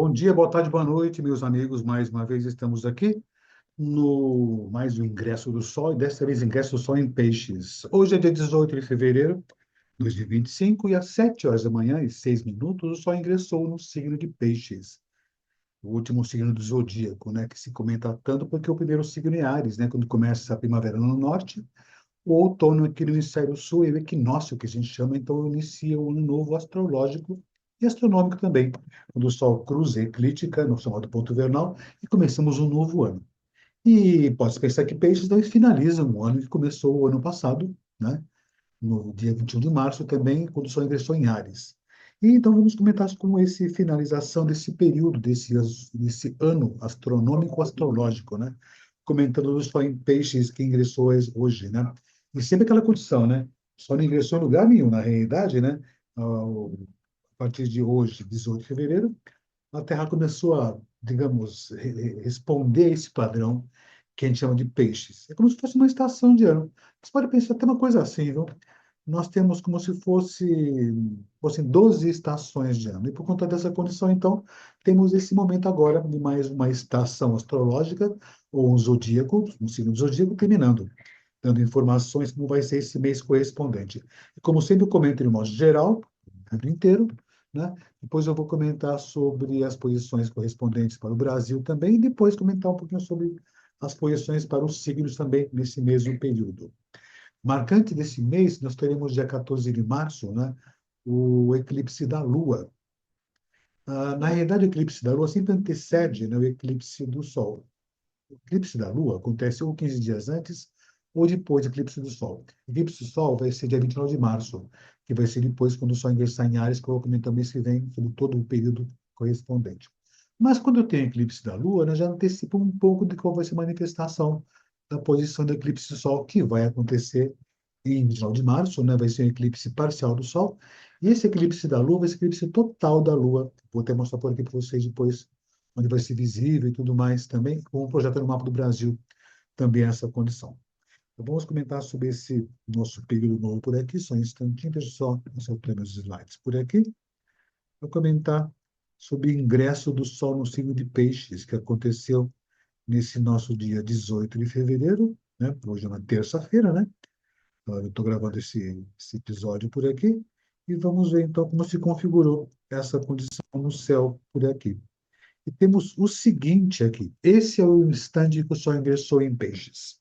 Bom dia, boa tarde, boa noite, meus amigos. Mais uma vez estamos aqui no mais um Ingresso do Sol, e dessa vez Ingresso do Sol em Peixes. Hoje é dia 18 de fevereiro de 2025 e às 7 horas da manhã e 6 minutos o Sol ingressou no signo de Peixes, o último signo do zodíaco, né, que se comenta tanto porque o primeiro signo é Áries, né, quando começa a primavera no norte, o outono aqui no hemisfério sul e o equinócio, que a gente chama, então inicia um ano novo astrológico e astronômico também, quando o Sol cruza a eclíptica no chamado ponto vernal e começamos um novo ano. E pode-se pensar que Peixes daí finaliza um ano que começou o ano passado, né? No dia 21 de março também, quando o Sol ingressou em Áries. E então vamos comentar como esse finalização desse período, desse ano astronômico astrológico, né? Comentando do Sol em Peixes que ingressou hoje, né? E sempre aquela condição, né? O Sol não ingressou em lugar nenhum, na realidade, né? A partir de hoje, 18 de fevereiro, a Terra começou a, digamos, responder esse padrão que a gente chama de peixes. É como se fosse uma estação de ano. Você pode pensar até uma coisa assim, viu? Nós temos como se fossem 12 estações de ano. E por conta dessa condição, então, temos esse momento agora de mais uma estação astrológica, ou um zodíaco, um signo do zodíaco, terminando, dando informações como vai ser esse mês correspondente. E como sempre, eu comento de modo geral, o ano inteiro, né? Depois eu vou comentar sobre as posições correspondentes para o Brasil também, e depois comentar um pouquinho sobre as posições para os signos também nesse mesmo período. Marcante desse mês, nós teremos dia 14 de março, né, o eclipse da Lua. Na realidade, o eclipse da Lua sempre antecede, né, o eclipse do Sol. O eclipse da Lua acontece ou 15 dias antes ou depois do eclipse do Sol. O eclipse do Sol vai ser dia 29 de março, que vai ser depois quando o Sol ingressar em Áries, que eu vou comentar mês que vem, sobre todo o período correspondente. Mas quando eu tenho eclipse da Lua, né, já antecipa um pouco de qual vai ser a manifestação da posição do eclipse do Sol, que vai acontecer em 29 de março, né, vai ser um eclipse parcial do Sol. E esse eclipse da Lua vai ser eclipse total da Lua. Vou até mostrar por aqui para vocês depois, onde vai ser visível e tudo mais também, com um projeto no mapa do Brasil, também essa condição. Então, vamos comentar sobre esse nosso período novo por aqui, só um instantinho, deixa eu só soltar meus slides por aqui. Vou comentar sobre o ingresso do Sol no signo de Peixes, que aconteceu nesse nosso dia 18 de fevereiro, né? Hoje é uma terça-feira, né? Eu estou gravando esse episódio por aqui, e vamos ver então como se configurou essa condição no céu por aqui. E temos o seguinte aqui, esse é o instante que o Sol ingressou em Peixes.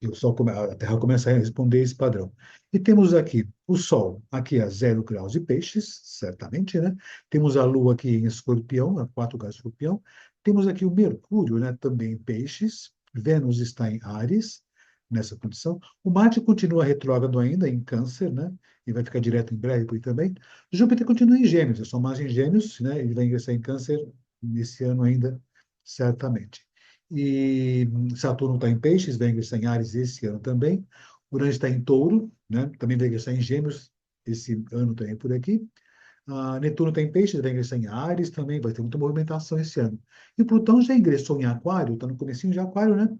E o Sol, a Terra começa a responder esse padrão. E temos aqui o Sol, aqui a 0 graus de Peixes, certamente, né? Temos a Lua aqui em Escorpião, a 4 graus de Escorpião. Temos aqui o Mercúrio, né? Também em Peixes. Vênus está em Áries, nessa condição. O Marte continua retrógrado ainda em Câncer, né? E vai ficar direto em breve por aí também. Júpiter continua em Gêmeos, é só mais em Gêmeos, né? Ele vai ingressar em Câncer nesse ano ainda, certamente. E Saturno está em Peixes, vai ingressar em Áries esse ano também. Urano está em Touro, né? Também vai ingressar em Gêmeos esse ano também por aqui. Netuno está em Peixes, vai ingressar em Áries também, vai ter muita movimentação esse ano. E Plutão já ingressou em Aquário, está no comecinho de Aquário, né?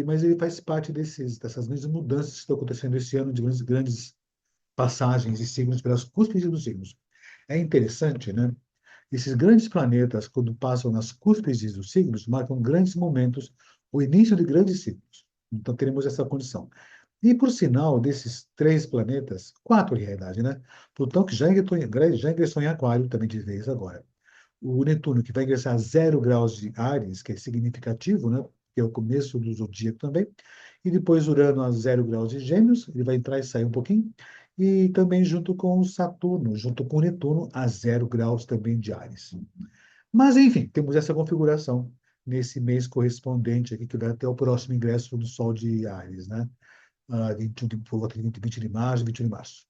Mas ele faz parte dessas grandes mudanças que estão acontecendo esse ano, de grandes passagens e signos pelas cúspides dos signos. É interessante, né? Esses grandes planetas, quando passam nas cúspides dos signos, marcam grandes momentos, o início de grandes ciclos. Então, teremos essa condição. E, por sinal, desses três planetas, quatro, em realidade, né? Plutão, que já ingressou em Aquário, também de vez agora. O Netuno, que vai ingressar a 0 graus de Áries, que é significativo, né? Que é o começo do zodíaco também. E depois Urano a 0 graus de Gêmeos, ele vai entrar e sair um pouquinho. E também junto com o Saturno, junto com o Netuno, a 0 graus também de Áries. Mas, enfim, temos essa configuração nesse mês correspondente aqui, que vai até o próximo ingresso do Sol de Áries, né? 21 por volta de 20 de março, 21 de março.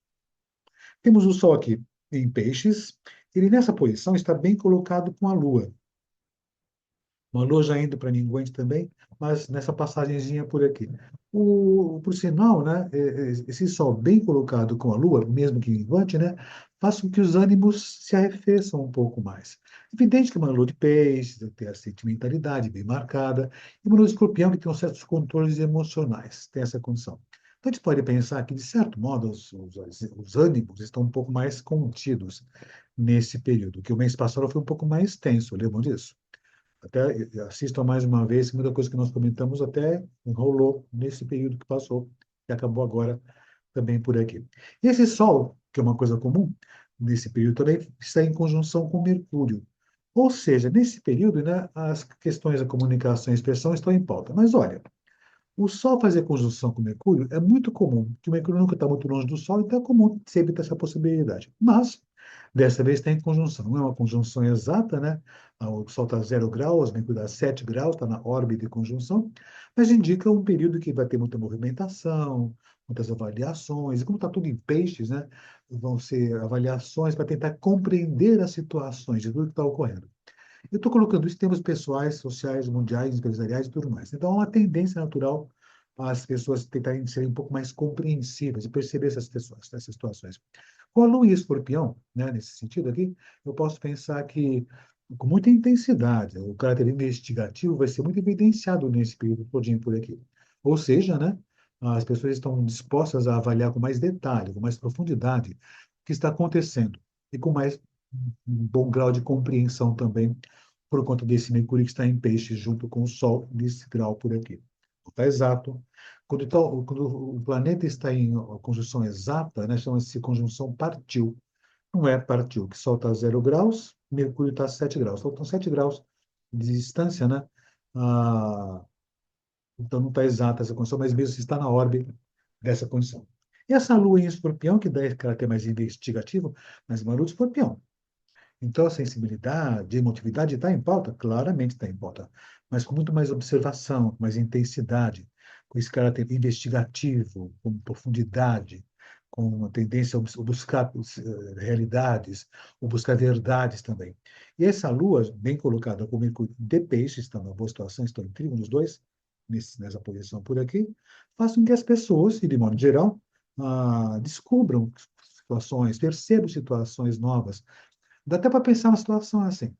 Temos o Sol aqui em Peixes, ele nessa posição está bem colocado com a Lua. Uma lua já indo para minguante também, mas nessa passagenzinha por aqui. Por sinal, né, esse Sol bem colocado com a Lua, mesmo que minguante, né, faz com que os ânimos se arrefeçam um pouco mais. Evidente que uma lua de peixes tem a sentimentalidade bem marcada, e uma lua de escorpião que tem uns certos controles emocionais, tem essa condição. Então, a gente pode pensar que, de certo modo, os ânimos estão um pouco mais contidos nesse período, que o mês passado foi um pouco mais tenso, lembram disso? Até assistam mais uma vez, que muita coisa que nós comentamos até enrolou nesse período que passou, e acabou agora também por aqui. E esse Sol, que é uma coisa comum, nesse período também está em conjunção com Mercúrio. Ou seja, nesse período, né, as questões da comunicação e expressão estão em pauta. Mas olha, o Sol fazer conjunção com Mercúrio é muito comum, porque o Mercúrio nunca está muito longe do Sol, então é comum sempre ter essa possibilidade. Mas, dessa vez tem conjunção. Não é uma conjunção exata, né? O Sol está a 0 graus, Mercúrio está a 7 graus, está na órbita de conjunção, mas indica um período que vai ter muita movimentação, muitas avaliações, e como está tudo em peixes, né? Vão ser avaliações para tentar compreender as situações de tudo que está ocorrendo. Eu estou colocando isso em termos pessoais, sociais, mundiais, empresariais e tudo mais. Então, há uma tendência natural às pessoas tentarem ser um pouco mais compreensivas e perceber essas situações. Com a Lua em Escorpião, né, nesse sentido aqui, eu posso pensar que, com muita intensidade, o caráter investigativo vai ser muito evidenciado nesse período todinho por aqui. Ou seja, né, as pessoas estão dispostas a avaliar com mais detalhe, com mais profundidade, o que está acontecendo e com mais um bom grau de compreensão também por conta desse Mercúrio que está em peixe junto com o Sol nesse grau por aqui. Está exato. Quando o planeta está em conjunção exata, né, chama-se conjunção partil. Não é partil, que Sol está a 0 graus, Mercúrio está a 7 graus. Então, estão 7 graus de distância, né? Ah, então, não está exata essa condição, mas mesmo se está na órbita dessa condição. E essa Lua em Escorpião, que dá esse caráter mais investigativo, mas uma Lua de Escorpião. Então, a sensibilidade, a emotividade está em pauta? Claramente está em pauta, mas com muito mais observação, com mais intensidade, com esse caráter investigativo, com profundidade, com uma tendência a buscar realidades, ou buscar verdades também. E essa lua, bem colocada como Mercúrio de peixe, está numa boa situação, estão em trígono os dois, nessa posição por aqui, faz com que as pessoas, e de modo geral, descubram situações, percebam situações novas. Dá até para pensar uma situação assim.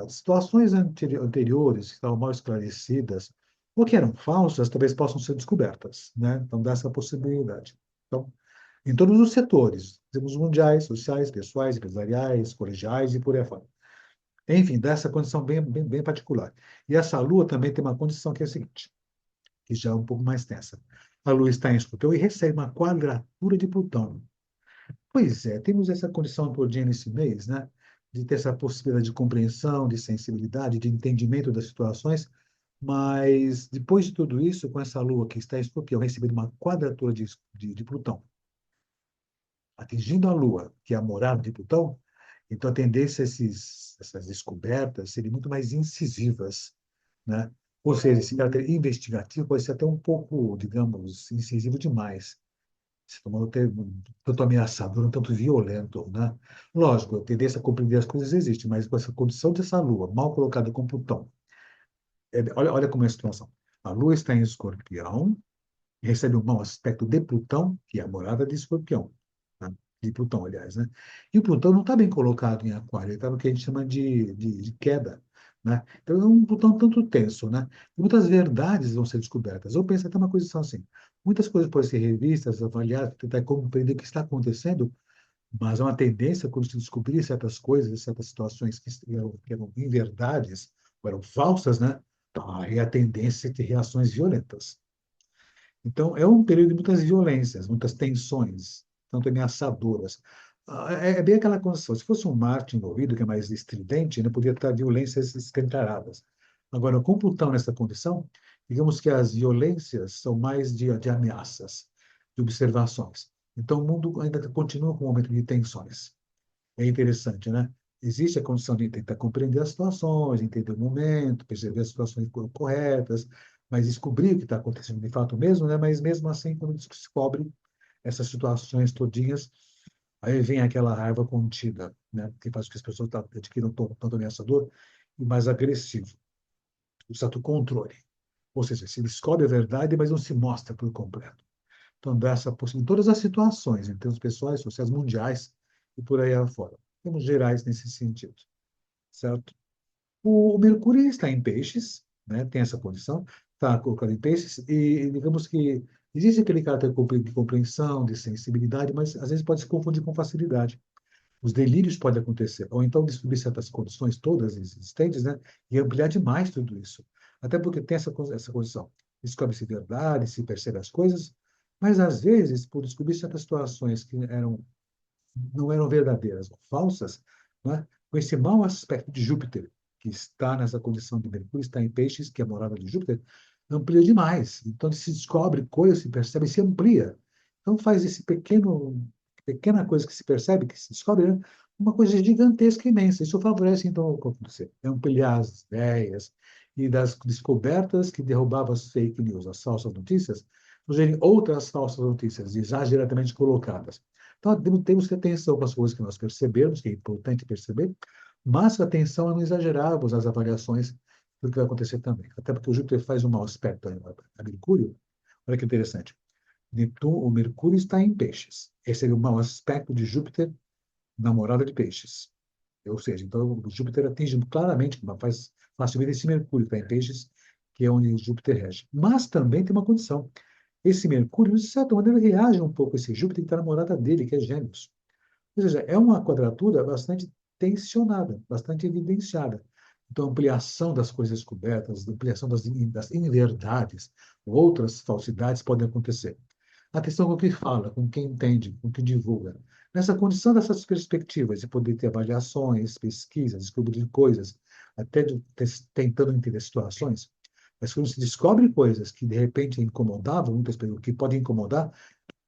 Situações anteriores, que estavam mal esclarecidas, ou que eram falsas, talvez possam ser descobertas, né? Então, dá essa possibilidade. Então, em todos os setores, temos mundiais, sociais, pessoais, empresariais, colegiais e por aí fora. Enfim, dá essa condição bem particular. E essa Lua também tem uma condição que é a seguinte, que já é um pouco mais tensa. A Lua está em Escorpião e recebe uma quadratura de Plutão. Pois é, temos essa condição todinha nesse mês, né? De ter essa possibilidade de compreensão, de sensibilidade, de entendimento das situações, mas depois de tudo isso, com essa Lua que está em Escorpião, recebendo uma quadratura de Plutão, atingindo a Lua, que é a morada de Plutão, então a tendência a essas descobertas serem muito mais incisivas, né? Ou seja, esse caráter investigativo pode ser até um pouco, digamos, incisivo demais se tornou até tanto ameaçador, um tanto violento, né? Lógico, a tendência a compreender as coisas existe, mas com essa condição dessa Lua, mal colocada com Plutão, olha como é a situação. A Lua está em Escorpião, e recebe um mau aspecto de Plutão, que é a morada de Escorpião, né? De Plutão, aliás, né? E o Plutão não está bem colocado em Aquário, ele está no que a gente chama de queda, né? Então é um Plutão tanto tenso, né? E muitas verdades vão ser descobertas. Eu penso até uma coisa assim, muitas coisas podem ser revistas, avaliadas, tentar compreender o que está acontecendo, mas há uma tendência, quando se descobrir certas coisas, certas situações que eram inverdades, ou eram falsas, né? Aí a tendência é ter reações violentas. Então, é um período de muitas violências, muitas tensões, tanto ameaçadoras. É bem aquela condição. Se fosse um Marte envolvido, que é mais estridente, né, poderia estar violências escancaradas. Agora, com Plutão nessa condição, digamos que as violências são mais de ameaças, de observações. Então, o mundo ainda continua com um momento de tensões. É interessante, né? Existe a condição de tentar compreender as situações, entender o momento, perceber as situações corretas, mas descobrir o que está acontecendo de fato mesmo, né? Mas mesmo assim, quando descobre essas situações todinhas, aí vem aquela raiva contida, né? Que faz com que as pessoas adquiram um tom tanto ameaçador e mais agressivo, o certo controle. Ou seja, se descobre a verdade, mas não se mostra por completo. Então, dá essa possibilidade em todas as situações, em termos pessoais, sociais, mundiais e por aí afora. Temos gerais nesse sentido, certo? O Mercúrio está em peixes, né? Tem essa condição, está colocado em peixes, e digamos que Existe aquele caráter de compreensão, de sensibilidade, mas às vezes pode se confundir com facilidade. Os delírios podem acontecer, ou então descobrir certas condições todas existentes, né, e ampliar demais tudo isso. Até porque tem essa condição. Descobre-se verdade, se percebe as coisas, mas às vezes, por descobrir certas situações que não eram verdadeiras ou falsas, né, com esse mau aspecto de Júpiter, que está nessa condição de Mercúrio, está em Peixes, que é a morada de Júpiter, amplia demais. Então, ele se descobre coisas, se percebe, se amplia. Então, faz esse pequena coisa que se percebe, que se descobre, né, uma coisa gigantesca, imensa. Isso favorece, então, o que acontecer? É ampliar as ideias e das descobertas que derrubavam as fake news, as falsas notícias, surgirem outras falsas notícias, exageradamente colocadas. Então, temos que ter atenção com as coisas que nós percebemos, que é importante perceber, mas atenção a não exagerarmos as avaliações do que vai acontecer também. Até porque o Júpiter faz um mau aspecto a Mercúrio. Olha que interessante. O Mercúrio está em Peixes. Esse seria o mau aspecto de Júpiter na morada de Peixes. Ou seja, então o Júpiter atinge claramente, faz facilmente esse Mercúrio que está em Peixes, que é onde Júpiter rege. Mas também tem uma condição. Esse Mercúrio, de certa maneira, reage um pouco a esse Júpiter que está na morada dele, que é Gêmeos. Ou seja, é uma quadratura bastante tensionada, bastante evidenciada. Então, ampliação das coisas descobertas, ampliação das inverdades, outras falsidades podem acontecer. Atenção com o que fala, com quem entende, com quem divulga. Nessa condição dessas perspectivas, de poder ter avaliações, pesquisas, descobrir coisas, até tentando entender situações, mas quando se descobre coisas que de repente incomodavam muitas pessoas, que podem incomodar,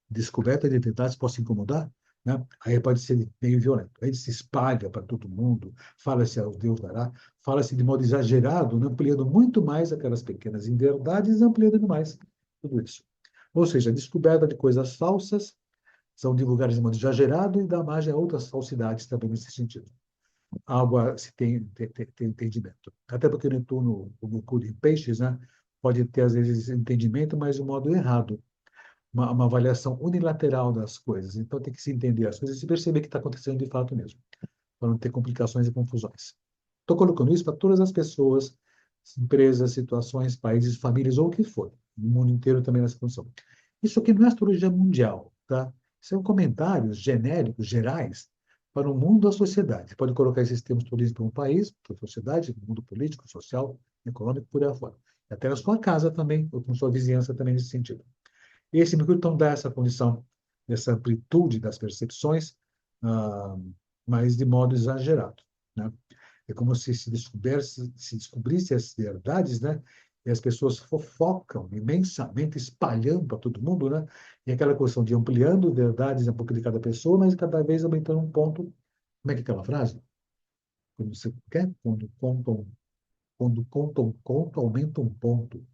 descoberta de verdades possa incomodar, né? Aí pode ser meio violento. Aí se espalha para todo mundo, fala-se ao Deus dará, fala-se de modo exagerado, né? Ampliando muito mais aquelas pequenas inverdades, ampliando demais tudo isso. Ou seja, a descoberta de coisas falsas são divulgadas de modo exagerado e dá margem a outras falsidades também nesse sentido. Algo a se tem entendimento. Até porque o Netuno, o Mercúrio em peixes, né? Pode ter, às vezes, entendimento, mas de modo errado, uma avaliação unilateral das coisas. Então, tem que se entender as coisas e se perceber que está acontecendo de fato mesmo, para não ter complicações e confusões. Estou colocando isso para todas as pessoas, empresas, situações, países, famílias ou o que for, no mundo inteiro também nessa função. Isso aqui não é astrologia mundial, tá? São comentários genéricos, gerais, para o mundo da sociedade. Você pode colocar esses termos todos para um país, para a sociedade, mundo político, social, econômico, por aí afora. E até na sua casa também, ou com sua vizinhança também nesse sentido. E esse Mercúrio, então, dá essa condição, essa amplitude das percepções, ah, mas de modo exagerado, né? É como se descobrisse as verdades, né? E as pessoas fofocam imensamente, espalhando para todo mundo, né? E aquela questão de ampliando verdades um pouco de cada pessoa, mas cada vez aumentando um ponto. Como é que é aquela frase? Quando você quer, quando contam um conto, aumenta um ponto.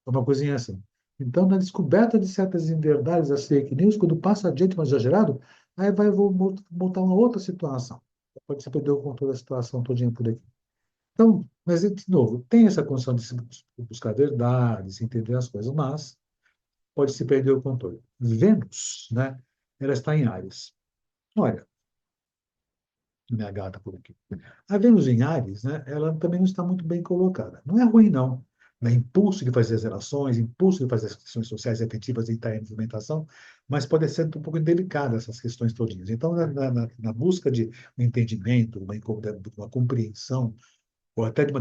É uma coisinha assim. Então, na descoberta de certas inverdades, as fake news, quando passa adiante mais exagerado, aí vai montar uma outra situação. Pode se perder o controle da situação todinha por aqui. Então, mas, de novo, tem essa condição de se buscar verdade, se entender as coisas, mas pode se perder o controle. Vênus, né? Ela está em Áries. Olha, minha gata por aqui. A Vênus em Áries, né, ela também não está muito bem colocada. Não é ruim, não. É impulso de fazer as relações, impulso de fazer as questões sociais efetivas e estar em movimentação, mas pode ser um pouco delicada essas questões todinhas. Então, na busca de um entendimento, uma compreensão, ou até de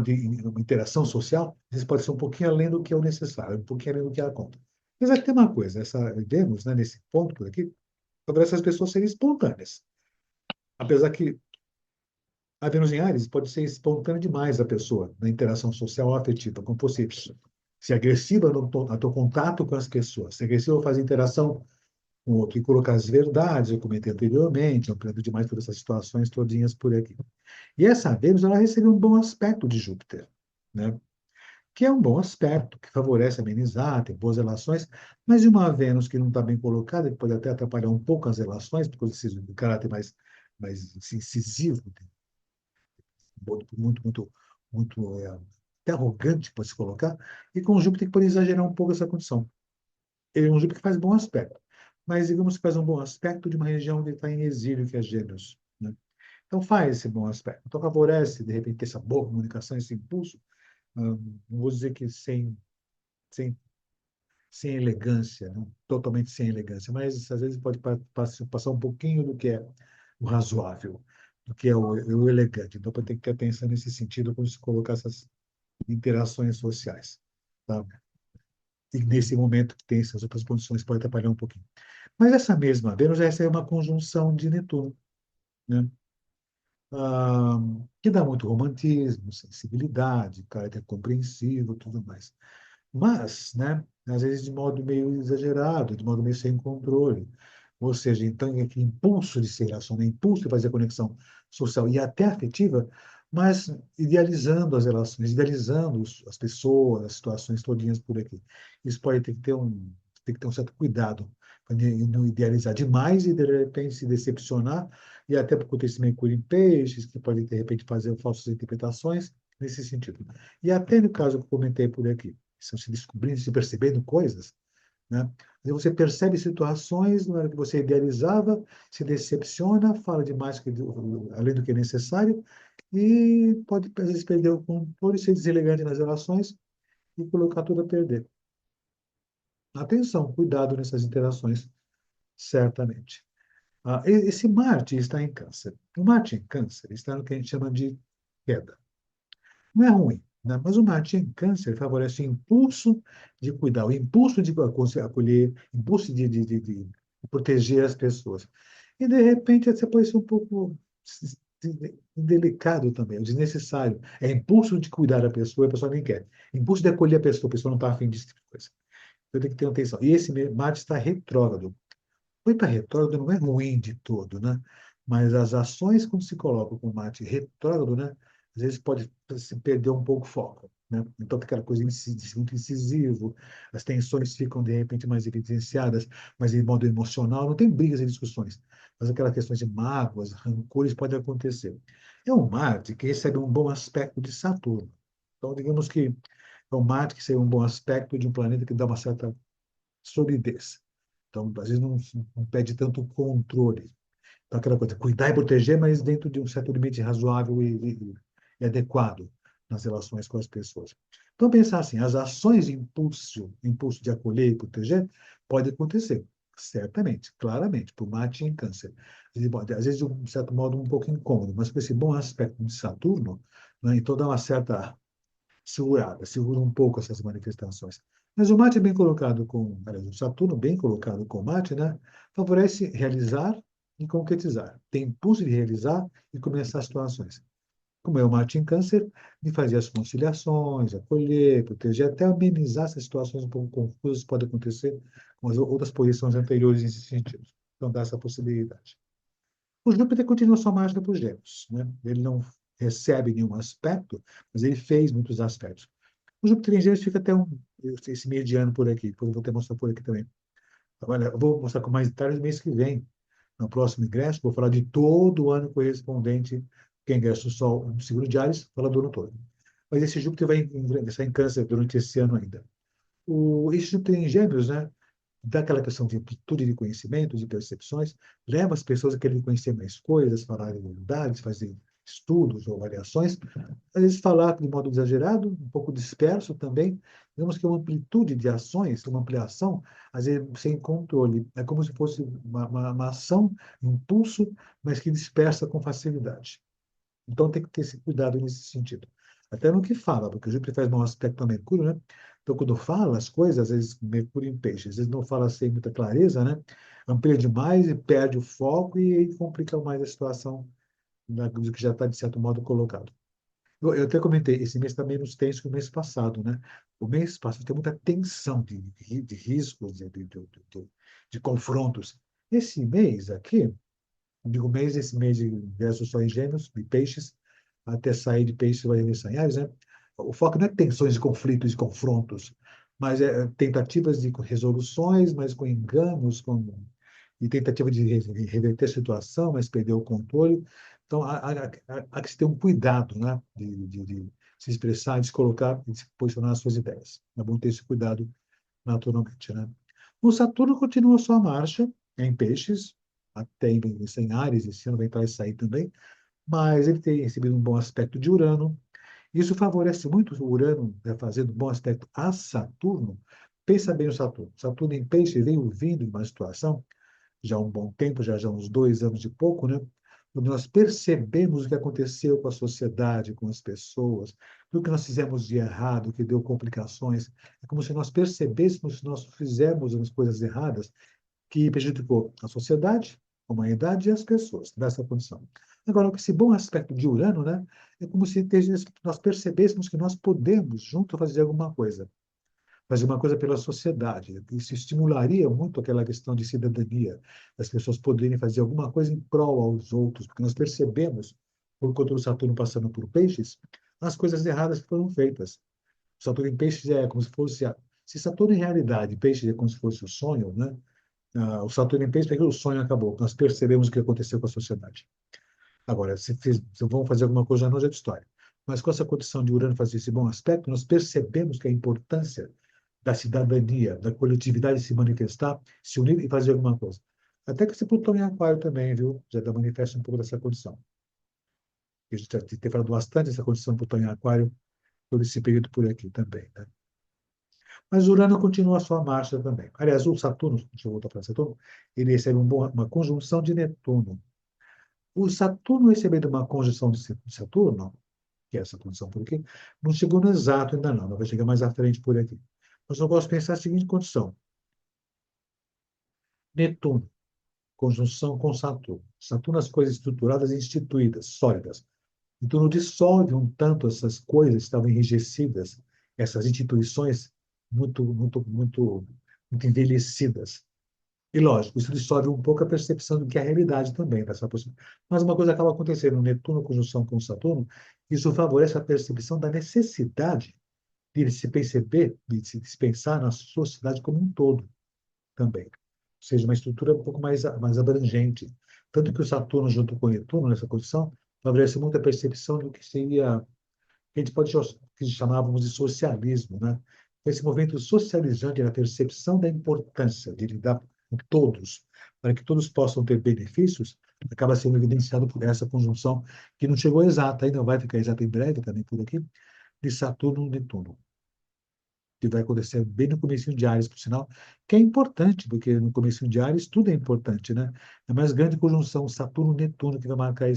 uma interação social, isso pode ser um pouquinho além do que é o necessário, um pouquinho além do que é a conta. Mas aqui tem uma coisa, Vênus, né, nesse ponto por aqui, favorece as pessoas serem espontâneas. Apesar que a Vênus em Áries pode ser espontânea demais a pessoa, na interação social ou afetiva, como fosse se agressiva no teu contato com as pessoas, se agressiva ao fazer interação com o outro e colocar as verdades, eu comentei anteriormente, ampliando demais todas essas situações todinhas por aqui. E essa Vênus, ela recebeu um bom aspecto de Júpiter, né? Que é um bom aspecto, que favorece amenizar, tem boas relações, mas de uma Vênus que não está bem colocada, que pode até atrapalhar um pouco as relações, por causa do caráter mais incisivo, muito até arrogante, pode se colocar, e com o Júpiter que pode exagerar um pouco essa condição. Ele é um Júpiter que faz bom aspecto, mas digamos que faz um bom aspecto de uma região onde está em exílio, que é Gêmeos, né? Então faz esse bom aspecto. Então favorece, de repente, essa boa comunicação, esse impulso, não vou dizer que sem sem elegância, né? Totalmente sem elegância, mas às vezes pode passar um pouquinho do que é o razoável, do que é o elegante. Então, tem que ter atenção nesse sentido quando se colocar essas interações sociais. Tá? E nesse momento que tem essas outras condições, pode atrapalhar um pouquinho. Mas essa mesma Vênus, essa é uma conjunção de Netuno, né? Ah, que dá muito romantismo, sensibilidade, caráter compreensivo, tudo mais. Mas, né, às vezes de modo meio exagerado, de modo meio sem controle. Ou seja, então, é aquele impulso de se relacionar, impulso de fazer conexão social e até afetiva, mas idealizando as relações, idealizando as pessoas, as situações todinhas por aqui. Isso pode ter que ter um certo cuidado para não idealizar demais e, de repente, se decepcionar, e até por conta desse Mercúrio em peixes, que pode, de repente, fazer falsas interpretações nesse sentido. E até no caso que eu comentei por aqui, estão se descobrindo, se percebendo coisas, né? E você percebe situações na hora que você idealizava, se decepciona, fala demais além do que é necessário e pode, às vezes, perder o controle, ser deselegante nas relações e colocar tudo a perder. Atenção, cuidado nessas interações, certamente. Esse Marte está em Câncer. O Marte em Câncer está no que a gente chama de queda. Não é ruim, né? Mas o Marte em Câncer favorece o impulso de cuidar, o impulso de acolher, o impulso de proteger as pessoas. E, de repente, você pode ser um pouco indelicado também, desnecessário. É impulso de cuidar da pessoa, a pessoa nem quer. Impulso de acolher a pessoa não está afim disso tipo de coisa. Eu tenho que ter atenção. E esse Marte está retrógrado. O para retrógrado não é ruim de todo, né? Mas as ações, quando se colocam com Marte retrógrado, né? Às vezes pode se perder um pouco o foco, né? Então, fica aquela coisa muito incisivo, as tensões ficam, de repente, mais evidenciadas, mas em modo emocional, não tem brigas e discussões, mas aquelas questões de mágoas, rancores podem acontecer. É um Marte que recebe um bom aspecto de Saturno. Então, digamos que é um Marte que seria um bom aspecto de um planeta que dá uma certa solidez. Então, às vezes, não pede tanto controle. Então, aquela coisa, cuidar e proteger, mas dentro de um certo limite razoável e adequado nas relações com as pessoas. Então, pensar assim, as ações de impulso de acolher e proteger, pode acontecer, certamente, claramente, por Marte em Câncer. Às vezes, de um certo modo, um pouco incômodo, mas com esse bom aspecto de Saturno, né, então dá uma certa segura um pouco essas manifestações. Mas o Marte bem colocado aliás, o Saturno bem colocado com o Marte, né, favorece realizar e concretizar. Tem impulso de realizar e começar situações. Como é o Marte em Câncer, de fazer as conciliações, acolher, proteger, até amenizar essas situações um pouco confusas que podem acontecer com as outras posições anteriores nesse sentido. Então, dá essa possibilidade. O Júpiter continua sua marcha para os Gêmeos, né? Ele não recebe nenhum aspecto, mas ele fez muitos aspectos. O Júpiter em Gêmeos fica até esse meio de ano por aqui, depois eu vou até mostrar por aqui também. Olha, eu vou mostrar com mais detalhes no mês que vem, no próximo ingresso, vou falar de todo o ano correspondente, que é ingresso do Sol no signo de Áries, fala do ano todo. Mas esse Júpiter vai ingressar em Câncer durante esse ano ainda. Esse Júpiter em Gêmeos, né? Daquela questão de amplitude de conhecimento, de percepções, leva as pessoas a quererem conhecer mais coisas, falar em novidades, fazer estudos ou avaliações, às vezes falar de modo exagerado, um pouco disperso também. Digamos que uma amplitude de ações, uma ampliação, às vezes sem controle. É como se fosse uma ação, um impulso, mas que dispersa com facilidade. Então tem que ter esse cuidado nesse sentido. Até no que fala, porque o Júpiter faz mau aspecto a Mercúrio, né? Então, quando fala as coisas, às vezes Mercúrio em peixe, às vezes não fala sem muita clareza, né? Amplia demais e perde o foco e aí complica mais a situação do que já está, de certo modo, colocado. Eu até comentei, esse mês está menos tenso que o mês passado, né? O mês passado tem muita tensão de riscos, de confrontos. Esse mês aqui, digo mês, esse mês de ingresso só em Gêmeos, de peixes, até sair de peixes vai ingressar em Ares, né? O foco não é tensões de conflitos e confrontos, mas é tentativas de resoluções, mas com enganos, e tentativa de reverter a situação, mas perder o controle. Então, há que se ter um cuidado, né? De se expressar, de se colocar, de se posicionar as suas ideias. É bom ter esse cuidado naturalmente, né? O Saturno continua sua marcha em peixes, até em Áries, esse ano vai entrar e sair também, mas ele tem recebido um bom aspecto de Urano. Isso favorece muito o Urano, fazendo um bom aspecto a Saturno, Pensa bem no Saturno. Saturno em Peixe veio vindo de uma situação, já há um bom tempo, já há uns 2 anos e pouco, né? Quando nós percebemos o que aconteceu com a sociedade, com as pessoas, tudo que nós fizemos de errado, que deu complicações, é como se nós percebêssemos que nós fizemos as coisas erradas que prejudicou a sociedade, a humanidade e as pessoas nessa condição. Agora, esse bom aspecto de Urano, né, é como se nós percebêssemos que nós podemos, junto, fazer uma coisa pela sociedade. Isso estimularia muito aquela questão de cidadania, das pessoas poderem fazer alguma coisa em prol aos outros, porque nós percebemos, por conta do Saturno passando por Peixes, as coisas erradas que foram feitas. O Saturno em Peixes é como se fosse se Saturno em realidade, Peixes é como se fosse o sonho, né? O Saturno em Peixes, porque o sonho acabou. Nós percebemos o que aconteceu com a sociedade. Agora, se vão fazer alguma coisa, não é outra história. Mas com essa condição de Urano fazer esse bom aspecto, nós percebemos que a importância da cidadania, da coletividade se manifestar, se unir e fazer alguma coisa. Até que esse Plutão em Aquário também, viu? Já manifesta um pouco dessa condição. A gente tem falado bastante dessa condição do Plutão em Aquário todo esse período por aqui também, né? Mas Urano continua a sua marcha também. Aliás, o Saturno, deixa eu voltar para Saturno, ele recebe uma conjunção de Netuno. O Saturno recebendo uma conjunção de Saturno, que é essa condição por aqui, não chegou no exato ainda não, vai chegar mais à frente por aqui. Mas eu gosto de pensar a seguinte condição. Netuno, conjunção com Saturno. Saturno, as coisas estruturadas e instituídas, sólidas. Netuno dissolve um tanto essas coisas que estavam enrijecidas, essas instituições muito envelhecidas. E, lógico, isso dissolve um pouco a percepção do que é a realidade também, dessa possibilidade. Mas uma coisa acaba acontecendo, Netuno, conjunção com Saturno, isso favorece a percepção da necessidade de se perceber, de se pensar na sociedade como um todo também. Ou seja, uma estrutura um pouco mais abrangente. Tanto que o Saturno, junto com o Netuno, nessa condição, favorece muito a percepção do que seria, que a gente pode que chamávamos de socialismo, né? Esse movimento socializante, a percepção da importância de lidar com todos, para que todos possam ter benefícios, acaba sendo evidenciado por essa conjunção, que não chegou exata, ainda vai ficar exata em breve também por aqui, de Saturno e Netuno, que vai acontecer bem no começo de Áries, por sinal, que é importante, porque no começo de Áries tudo é importante, né? É a mais grande conjunção Saturno-Netuno que vai marcar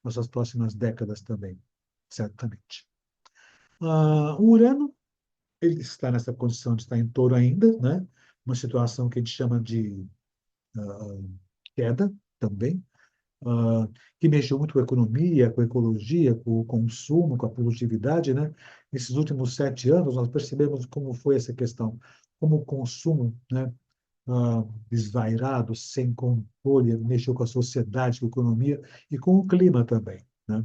nossas próximas décadas também, certamente. O Urano, ele está nessa condição de estar em touro ainda, né? Uma situação que a gente chama de ah, queda também, ah, que mexeu muito com a economia, com a ecologia, com o consumo, com a produtividade, né? Nesses últimos 7 anos, nós percebemos como foi essa questão, como o consumo, né? Desvairado, sem controle, mexeu com a sociedade, com a economia e com o clima também, né?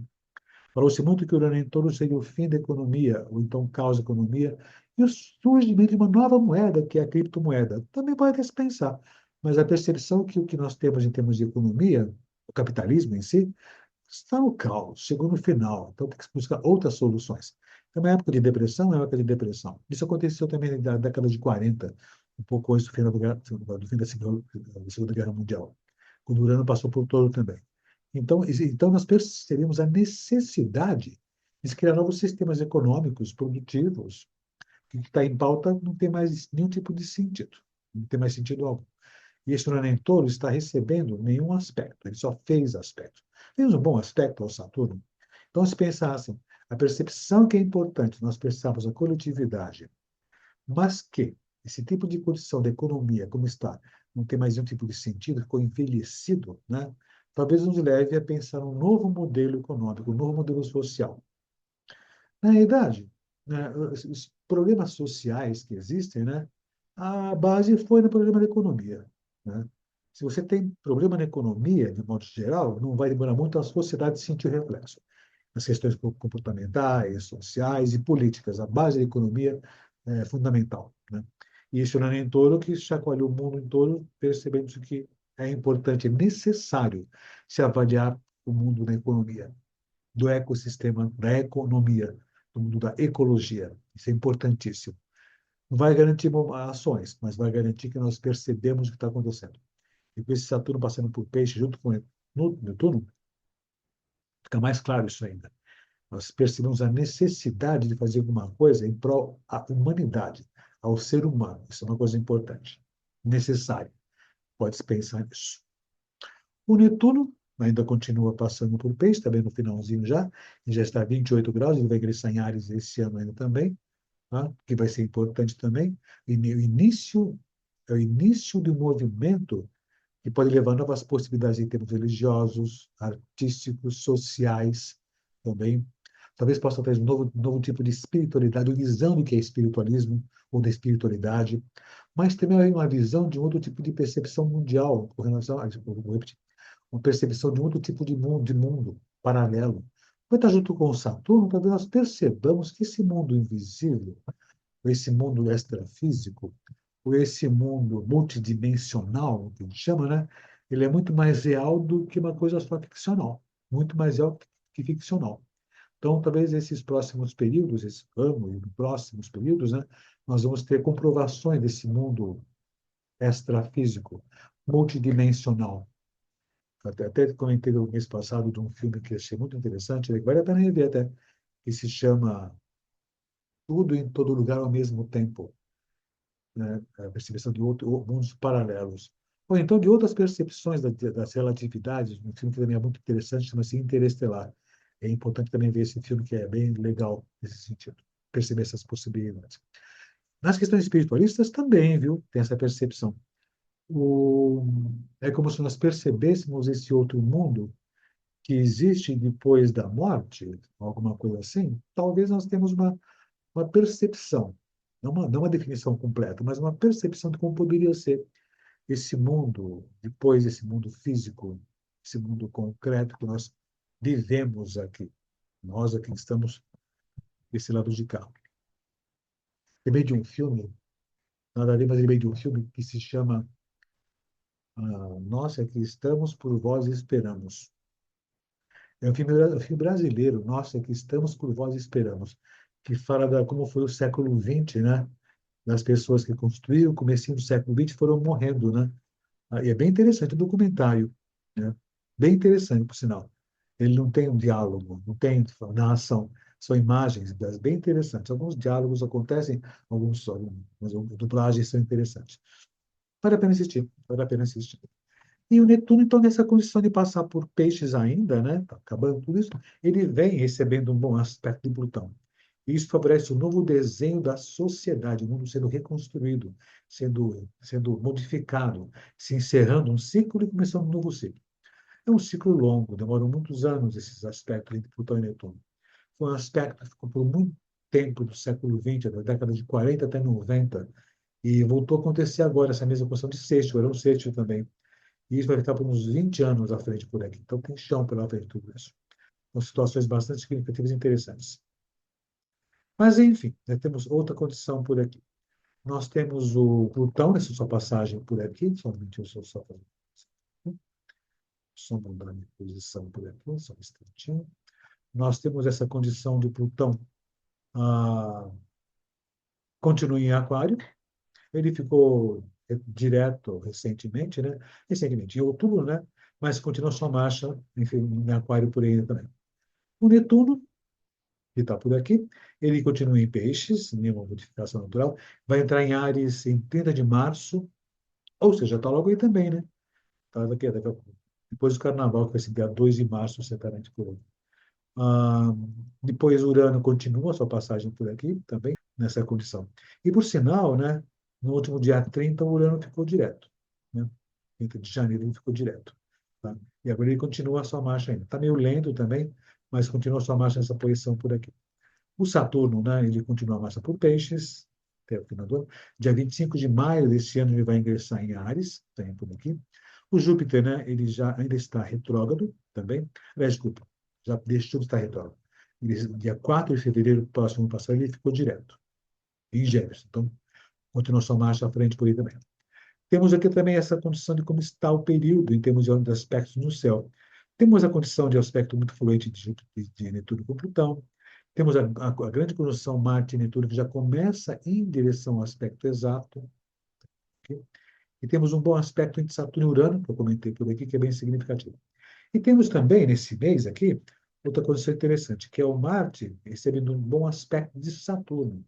Falou-se muito que o Urano em Touro seria o fim da economia, ou então caos da economia, e o surgimento de uma nova moeda, que é a criptomoeda. Também pode se pensar, mas a percepção que o que nós temos em termos de economia, o capitalismo em si, está no caos, chegou no final, então tem que buscar outras soluções. Então, uma época de depressão é uma época de depressão. Isso aconteceu também na década de 40, um pouco antes do fim da Segunda Guerra Mundial, quando o Urano passou por todo também. Então, nós percebemos a necessidade de se criar novos sistemas econômicos, produtivos, que está em pauta não tem mais nenhum tipo de sentido, não tem mais sentido algum. E esse Urano em Touro está recebendo nenhum aspecto, ele só fez aspecto. Fez um bom aspecto ao Saturno. Então, se pensassem, a percepção que é importante, nós pensamos a coletividade, mas que esse tipo de condição da economia, como está, não tem mais nenhum tipo de sentido, ficou envelhecido, né? Talvez nos leve a pensar um novo modelo econômico, um novo modelo social. Na realidade, né, os problemas sociais que existem, né, a base foi no problema da economia, né? Se você tem problema na economia, de modo geral, não vai demorar muito a sociedade sentir o reflexo. As questões comportamentais, sociais e políticas, a base da economia é fundamental, né? E isso não é nem todo que chacoalhou o mundo em todo, percebemos que é importante, é necessário se avaliar o mundo da economia, do ecossistema, da economia, do mundo da ecologia. Isso é importantíssimo. Não vai garantir ações, mas vai garantir que nós percebemos o que está acontecendo. E com esse Saturno passando por peixe junto com Netuno, fica mais claro isso ainda. Nós percebemos a necessidade de fazer alguma coisa em prol da humanidade, ao ser humano. Isso é uma coisa importante, necessária. Pode-se pensar nisso. O Netuno ainda continua passando por Peixe, também no finalzinho já, ele já está a 28 graus, ele vai ingressar em Áries esse ano ainda também, tá? Que vai ser importante também. E é o início de um movimento que pode levar novas possibilidades em termos religiosos, artísticos, sociais também. Talvez possa trazer um novo tipo de espiritualidade, uma visão do que é espiritualismo ou da espiritualidade, mas também uma visão de um outro tipo de percepção mundial com relação a, vou repetir, uma percepção de um outro tipo de mundo paralelo. Vai estar junto com o Saturno, talvez nós percebamos que esse mundo invisível, esse mundo extrafísico, ou esse mundo multidimensional, que a gente chama, né? Ele é muito mais real do que uma coisa só ficcional. Muito mais real que ficcional. Então, talvez esses próximos períodos, esse ano e nos próximos períodos, né, nós vamos ter comprovações desse mundo extrafísico, multidimensional. Até comentei no mês passado de um filme que achei muito interessante, que vale a pena rever até, que se chama Tudo em Todo Lugar ao Mesmo Tempo, né? A percepção de mundos paralelos. Ou então de outras percepções das relatividades, um filme que também é muito interessante, chama-se Interestelar. É importante também ver esse filme, que é bem legal nesse sentido, perceber essas possibilidades. Nas questões espiritualistas também, viu? Tem essa percepção. O, é como se nós percebêssemos esse outro mundo que existe depois da morte, alguma coisa assim. Talvez nós temos uma percepção, não uma definição completa, mas uma percepção de como poderia ser esse mundo, depois desse mundo físico, esse mundo concreto que nós vivemos aqui. Nós aqui estamos desse lado de cá. Lembrei de um filme, nada a ver, mas lembrei de um filme que se chama Nós Aqui Estamos, por Vós Esperamos. É um filme brasileiro, Nós Aqui Estamos, por Vós Esperamos, que fala como foi o século XX, né? Das pessoas que construíram, o comecinho do século XX foram morrendo, né? E é bem interessante o documentário, né? Bem interessante, por sinal. Ele não tem um diálogo, não tem narração, são imagens bem interessantes. Alguns diálogos acontecem, alguns só, mas as dublagens são interessantes. Vale a pena assistir, vale a pena assistir. E o Netuno, então, nessa condição de passar por peixes ainda, né? Tá acabando tudo isso, ele vem recebendo um bom aspecto de Plutão. E isso favorece o novo desenho da sociedade, o mundo sendo reconstruído, sendo modificado, se encerrando um ciclo e começando um novo ciclo. É um ciclo longo, demoram muitos anos esses aspectos entre Plutão e Netuno. Foi um aspecto que ficou por muito tempo do século XX, da década de 40 até 90, e voltou a acontecer agora, essa mesma questão de sexto, era um sexto também. E isso vai ficar por uns 20 anos à frente por aqui. Então, tem chão pela frente tudo isso. São situações bastante significativas e interessantes. Mas, enfim, né, temos outra condição por aqui. Nós temos o Plutão nessa sua passagem por aqui, somente eu só fazer só mudar minha posição por aqui, só um instantinho. Nós temos essa condição de Plutão continua em Aquário. Ele ficou direto recentemente, né? Recentemente, em outubro, né? Mas continua sua marcha, enfim, em Aquário por aí também. O Netuno, que está por aqui, ele continua em Peixes, nenhuma modificação natural, vai entrar em Áries em 30 de março, ou seja, está logo aí também, né? Tá daqui a pouco. Depois do Carnaval, que vai ser dia 2 de março, certamente por aí. Ah, depois Urano continua a sua passagem por aqui também, nessa condição. E por sinal, né, no último dia 30, o Urano ficou direto. Né? 30 de janeiro ele ficou direto. Tá? E agora ele continua a sua marcha ainda. Está meio lento também, mas continua a sua marcha nessa posição por aqui. O Saturno, né, ele continua a marcha por Peixes, até o final do ano. Dia 25 de maio desse ano ele vai ingressar em Áries, tem por aqui. O Júpiter, né, ele já ainda está retrógrado também. Desculpa, já deixou de estar retrógrado. Dia 4 de fevereiro, próximo ano passado, ele ficou direto, em Gêmeos. Então, continua sua marcha à frente por aí também. Temos aqui também essa condição de como está o período em termos de aspectos no céu. Temos a condição de aspecto muito fluente de Netuno com Plutão. Temos a grande conjunção Marte e Netuno, que já começa em direção ao aspecto exato. Okay? E temos um bom aspecto entre Saturno e Urano, que eu comentei por aqui, que é bem significativo. E temos também, nesse mês aqui, outra condição interessante, que é o Marte recebendo um bom aspecto de Saturno.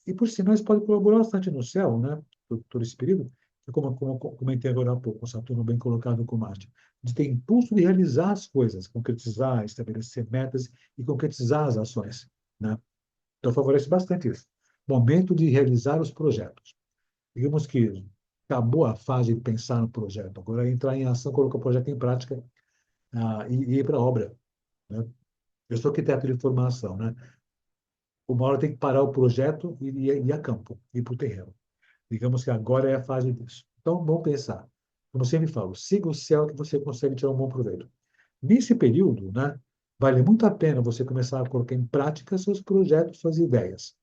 E, por sinal, isso pode colaborar bastante no céu, né? Todo esse período, que como comentei agora há pouco, com Saturno bem colocado com Marte, de ter impulso de realizar as coisas, concretizar, estabelecer metas e concretizar as ações, né? Então, favorece bastante isso. Momento de realizar os projetos. Digamos que acabou a fase de pensar no projeto, agora é entrar em ação, colocar o projeto em prática, e ir para a obra, né? Eu sou arquiteto de formação, né? Uma hora tem que parar o projeto e ir a campo, ir para o terreno. Digamos que agora é a fase disso. Então, vamos pensar. Como eu sempre falo, siga o céu que você consegue tirar um bom proveito. Nesse período, né, vale muito a pena você começar a colocar em prática seus projetos, suas ideias.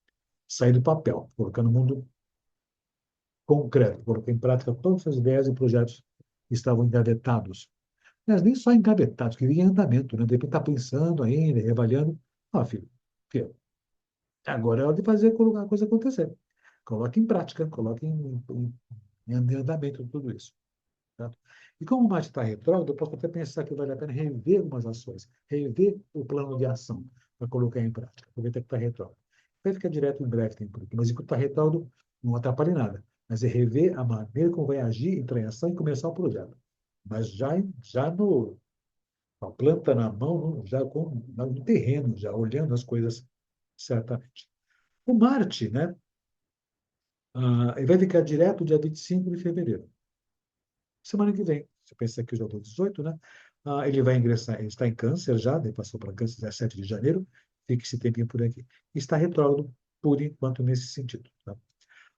Sair do papel, colocar no mundo concreto, colocar em prática todas as suas ideias e projetos que estavam engavetados. Mas nem só engavetados, que vinha em andamento, né? De repente está pensando ainda, reavaliando. Ah, filho, agora é hora de fazer a coisa acontecer. Coloque em prática, coloque em andamento tudo isso. Certo? E como o Marte está retrógrado, eu posso até pensar que vale a pena rever algumas ações, rever o plano de ação para colocar em prática. Aproveitar que está retrógrado. Vai ficar direto em breve, tem por aqui, mas enquanto está retrógrado, não atrapalha em nada. Mas é rever a maneira como vai agir, entrar em ação e começar o projeto. Mas já com a planta na mão, já no terreno, já olhando as coisas certamente. O Marte, né? Ele vai ficar direto dia 25 de fevereiro. Semana que vem, você pensa que eu já estou 18, né? Ele vai ingressar, ele está em Câncer já, ele passou para Câncer 17 de janeiro, fica esse tempinho por aqui. Está retrógrado, por enquanto, nesse sentido. Tá?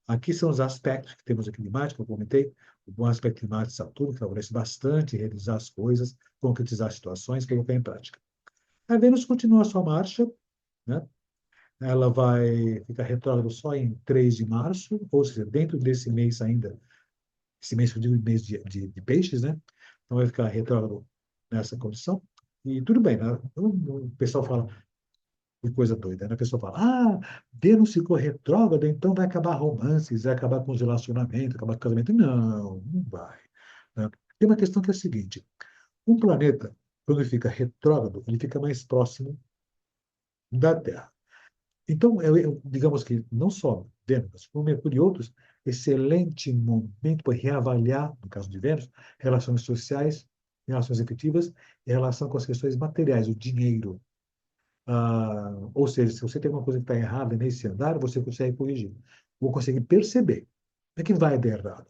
Aqui são os aspectos que temos aqui de Marte, que eu comentei. O bom aspecto de Marte e Saturno, que favorece bastante realizar as coisas, concretizar situações, colocar em prática. A Vênus continua a sua marcha, né? Ela vai ficar retrógrado só em 3 de março, ou seja, dentro desse mês ainda, esse mês que eu digo mês de peixes, né? Então vai ficar retrógrado nessa condição. E tudo bem, né? O pessoal fala, que coisa doida, né? A pessoa fala, Vênus ficou retrógrado, então vai acabar romances, vai acabar com os relacionamentos, acabar com o casamento. Não, não vai. Né? Tem uma questão que é a seguinte, um planeta, quando ele fica retrógrado, ele fica mais próximo da Terra. Então, digamos que não só Vênus, como Mercúrio e outros, excelente momento para reavaliar, no caso de Vênus, relações sociais, relações efetivas e relação com as questões materiais, o dinheiro. Ou seja, se você tem uma coisa que está errada nesse andar, você consegue corrigir. Ou consegue perceber. Não é que vai dar errado.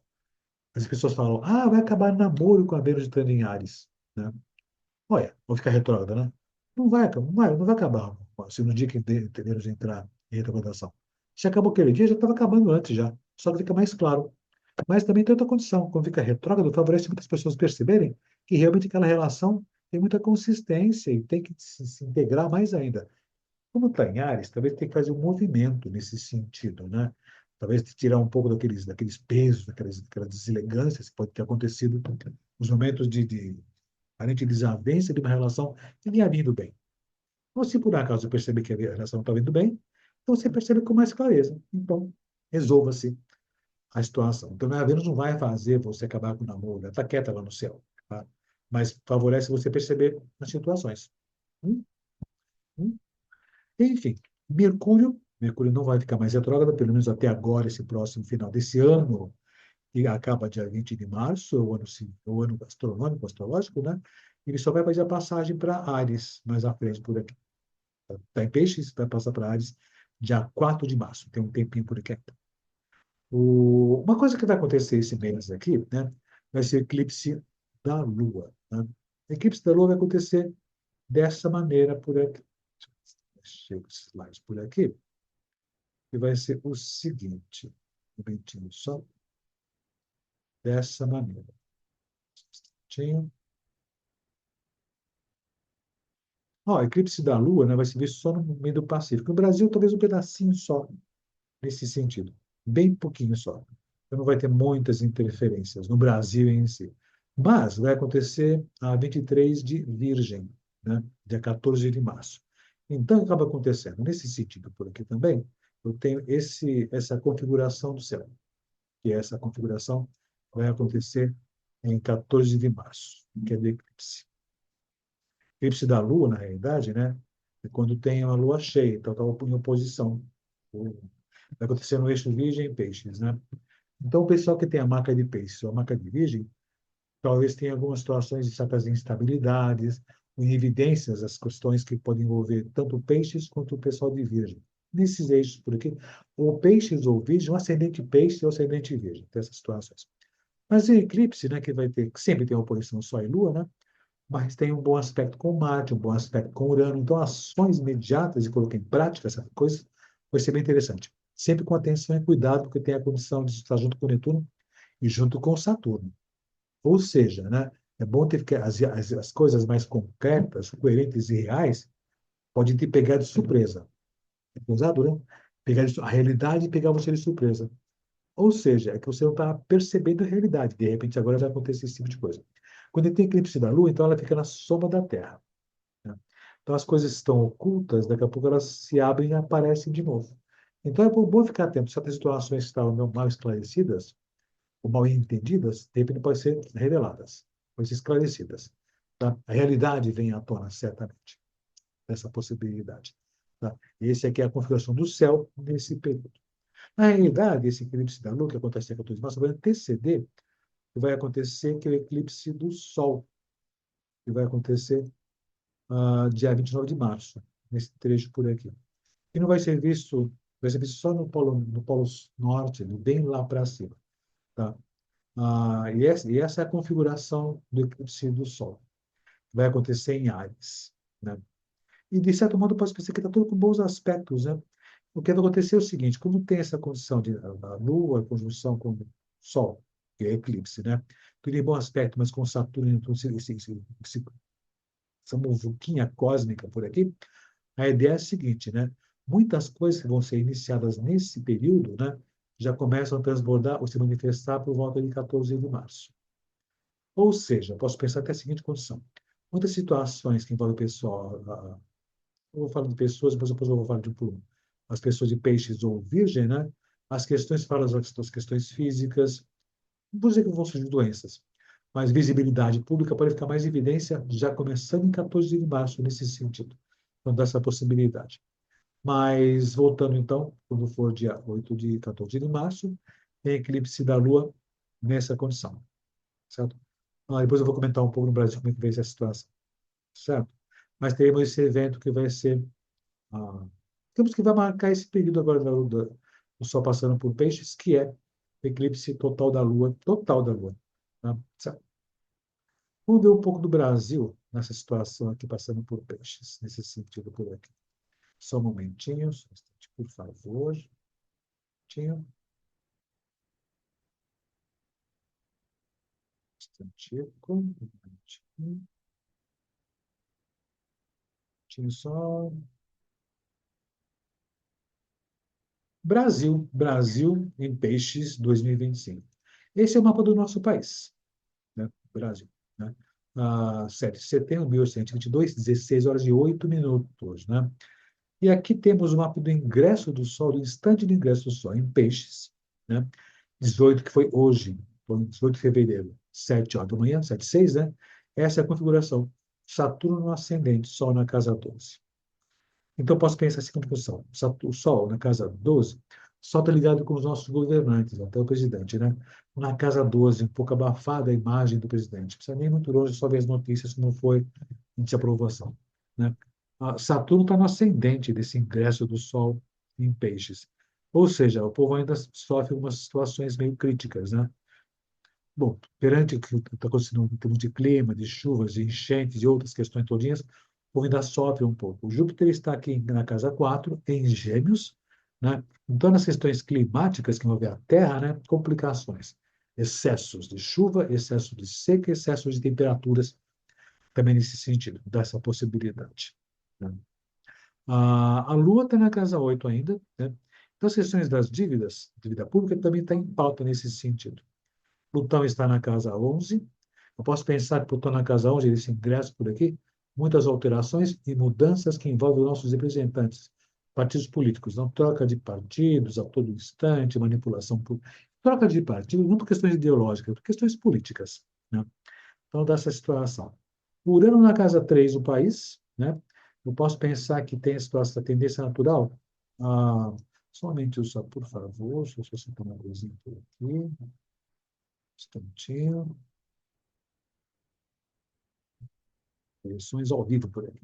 As pessoas falam, vai acabar namoro com a Vênus entrando em Ares. Né? Olha, vou ficar retrógrada, né? Não vai acabar. Se no dia que Vênus entrar em retrogradação. Se acabou aquele dia, já estava acabando antes já. Só que fica mais claro. Mas também tem outra condição. Quando fica retrógrado, favorece muitas pessoas perceberem que realmente aquela relação tem muita consistência e tem que se integrar mais ainda. Como está em Ares, talvez tenha que fazer um movimento nesse sentido, né? Talvez tirar um pouco daqueles pesos, daquelas deselegâncias que pode ter acontecido nos momentos de aparente desavença de uma relação que vinha vindo bem. Ou se por acaso perceber que a relação não está vindo bem, então você percebe com mais clareza. Então, resolva-se a situação. Então, a Vênus não vai fazer você acabar com o namoro, ela está quieta lá no céu, tá? Mas favorece você perceber as situações. Hum? Hum? Enfim, Mercúrio não vai ficar mais retrógrado, pelo menos até agora, esse próximo final desse ano, que acaba dia 20 de março, o ano astronômico, astrológico, né? Ele só vai fazer a passagem para Áries, mais à frente por aqui. Está em Peixes, vai passar para Áries dia 4 de março, tem um tempinho por aqui. Uma coisa que vai acontecer esse mês aqui, né? Vai ser o eclipse da Lua. Né? O eclipse da Lua vai acontecer dessa maneira por aqui. Deixa eu os slides por aqui. E vai ser o seguinte, um momentinho só, dessa maneira. Tinha. Eclipse da Lua, né, vai se ver só no meio do Pacífico. No Brasil, talvez um pedacinho só, nesse sentido. Bem pouquinho só. Então, não vai ter muitas interferências no Brasil em si. Mas vai acontecer a 23 de Virgem, né, dia 14 de março. Então, acaba acontecendo. Nesse sentido, por aqui também, eu tenho essa configuração do céu, que essa configuração vai acontecer em 14 de março, que é do eclipse. Eclipse da Lua, na realidade, né? É quando tem uma lua cheia, então está em oposição. Vai acontecer no eixo Virgem e Peixes, né? Então, o pessoal que tem a marca de Peixes ou a marca de Virgem, talvez tenha algumas situações de certas instabilidades, em evidências as questões que podem envolver tanto Peixes quanto o pessoal de Virgem. Nesses eixos por aqui, ou Peixes ou Virgem, um ascendente Peixe ou ascendente Virgem, tem essas situações. Mas o eclipse, né, que vai ter, que sempre tem oposição Sol e Lua, né? Mas tem um bom aspecto com Marte, um bom aspecto com Urano. Então, ações imediatas e colocar em prática essa coisa vai ser bem interessante. Sempre com atenção e cuidado, porque tem a condição de estar junto com Netuno e junto com Saturno. Ou seja, né, é bom ter que as coisas mais concretas, coerentes e reais podem te pegar de surpresa. É usado, né? A realidade e pegar você de surpresa. Ou seja, é que você não está percebendo a realidade. De repente, agora vai acontecer esse tipo de coisa. Quando tem eclipse da Lua, então ela fica na sombra da Terra. Né? Então as coisas estão ocultas, daqui a pouco elas se abrem e aparecem de novo. Então é bom ficar atento. Certas situações que estavam mal esclarecidas, ou mal entendidas, de repente podem ser reveladas, podem ser esclarecidas. Tá? A realidade vem à tona, certamente, dessa possibilidade. Tá? Esse aqui é a configuração do céu nesse período. Na realidade, esse eclipse da Lua, que acontece a 14 de março, vai anteceder, que vai acontecer, que é o eclipse do Sol, que vai acontecer dia 29 de março, nesse trecho por aqui. E não vai ser visto só no polo norte, bem lá para cima. Tá? E essa é a configuração do eclipse do Sol. Vai acontecer em Áries. Né? E, de certo modo, pode parecer que está tudo com bons aspectos. Né? O que vai acontecer é o seguinte, como tem essa condição de a Lua, a conjunção com o Sol, que é eclipse, né? Tudo em bom aspecto, mas com Saturno, então, essa muvuquinha cósmica por aqui, a ideia é a seguinte, né? Muitas coisas que vão ser iniciadas nesse período, né, já começam a transbordar ou se manifestar por volta de 14 de março. Ou seja, posso pensar até a seguinte condição. Muitas situações que envolvem o pessoal, eu vou falar de pessoas, mas depois eu vou falar de um por um. As pessoas de peixes ou virgem, né? As questões falam das questões físicas, não vou dizer que vão surgir doenças, mas visibilidade pública pode ficar mais em evidência já começando em 14 de março, nesse sentido. Então, dessa possibilidade. Mas, voltando então, quando for dia 8 de 14 de março, tem eclipse da Lua nessa condição, certo? Depois eu vou comentar um pouco no Brasil como é que vai ser a situação, certo? Mas teremos esse evento que vai ser, ah, temos que vai marcar esse período agora do Sol passando por Peixes, que é o eclipse total da Lua, tá? Certo? Vamos ver um pouco do Brasil nessa situação aqui, passando por Peixes, nesse sentido por aqui. Só um momentinho, só um instante, por favor. Tinha instantivo, tinha só Brasil em peixes 2025. Esse é o mapa do nosso país, né? Brasil, né? 7 de setembro de 1822, 16 horas e 8 minutos, né? E aqui temos o mapa do ingresso do Sol, do instante do ingresso do Sol em peixes, né? 18, que foi hoje, foi 18 de fevereiro, 7 horas da manhã, 7 6, né? Essa é a configuração. Saturno no ascendente, Sol na casa 12. Então, posso pensar assim como função. O Sol, na casa 12, o Sol está ligado com os nossos governantes, até o presidente, né? Na casa 12, um pouco abafada a imagem do presidente. Não precisa nem muito longe, só ver as notícias como foi de aprovação, né? Saturno está no ascendente desse ingresso do Sol em peixes. Ou seja, o povo ainda sofre umas situações meio críticas, né? Bom, perante o que está acontecendo em termos de clima, de chuvas, de enchentes e outras questões todinhas, o povo ainda sofre um pouco. O Júpiter está aqui na casa 4 em Gêmeos, né? Então, nas questões climáticas que envolvem a Terra, né, complicações, excessos de chuva, excesso de seca, excesso de temperaturas, também nesse sentido, dessa possibilidade. Né? A Lua está na casa 8 ainda, né? Então, as questões das dívidas, dívida pública, também está em pauta nesse sentido. Plutão está na casa 11. Eu posso pensar que Plutão na casa 11, esse ingresso por aqui, muitas alterações e mudanças que envolvem os nossos representantes, partidos políticos, não troca de partidos a todo instante, manipulação troca de partidos, não por questões ideológicas, por questões políticas, né? Então, dessa situação. Urano na casa 3 do país, né? Eu posso pensar que tem a situação, a tendência natural, Somente só, por favor, deixa eu só tomar uma coisinha por aqui. Um instantinho. Correções ao vivo por aqui.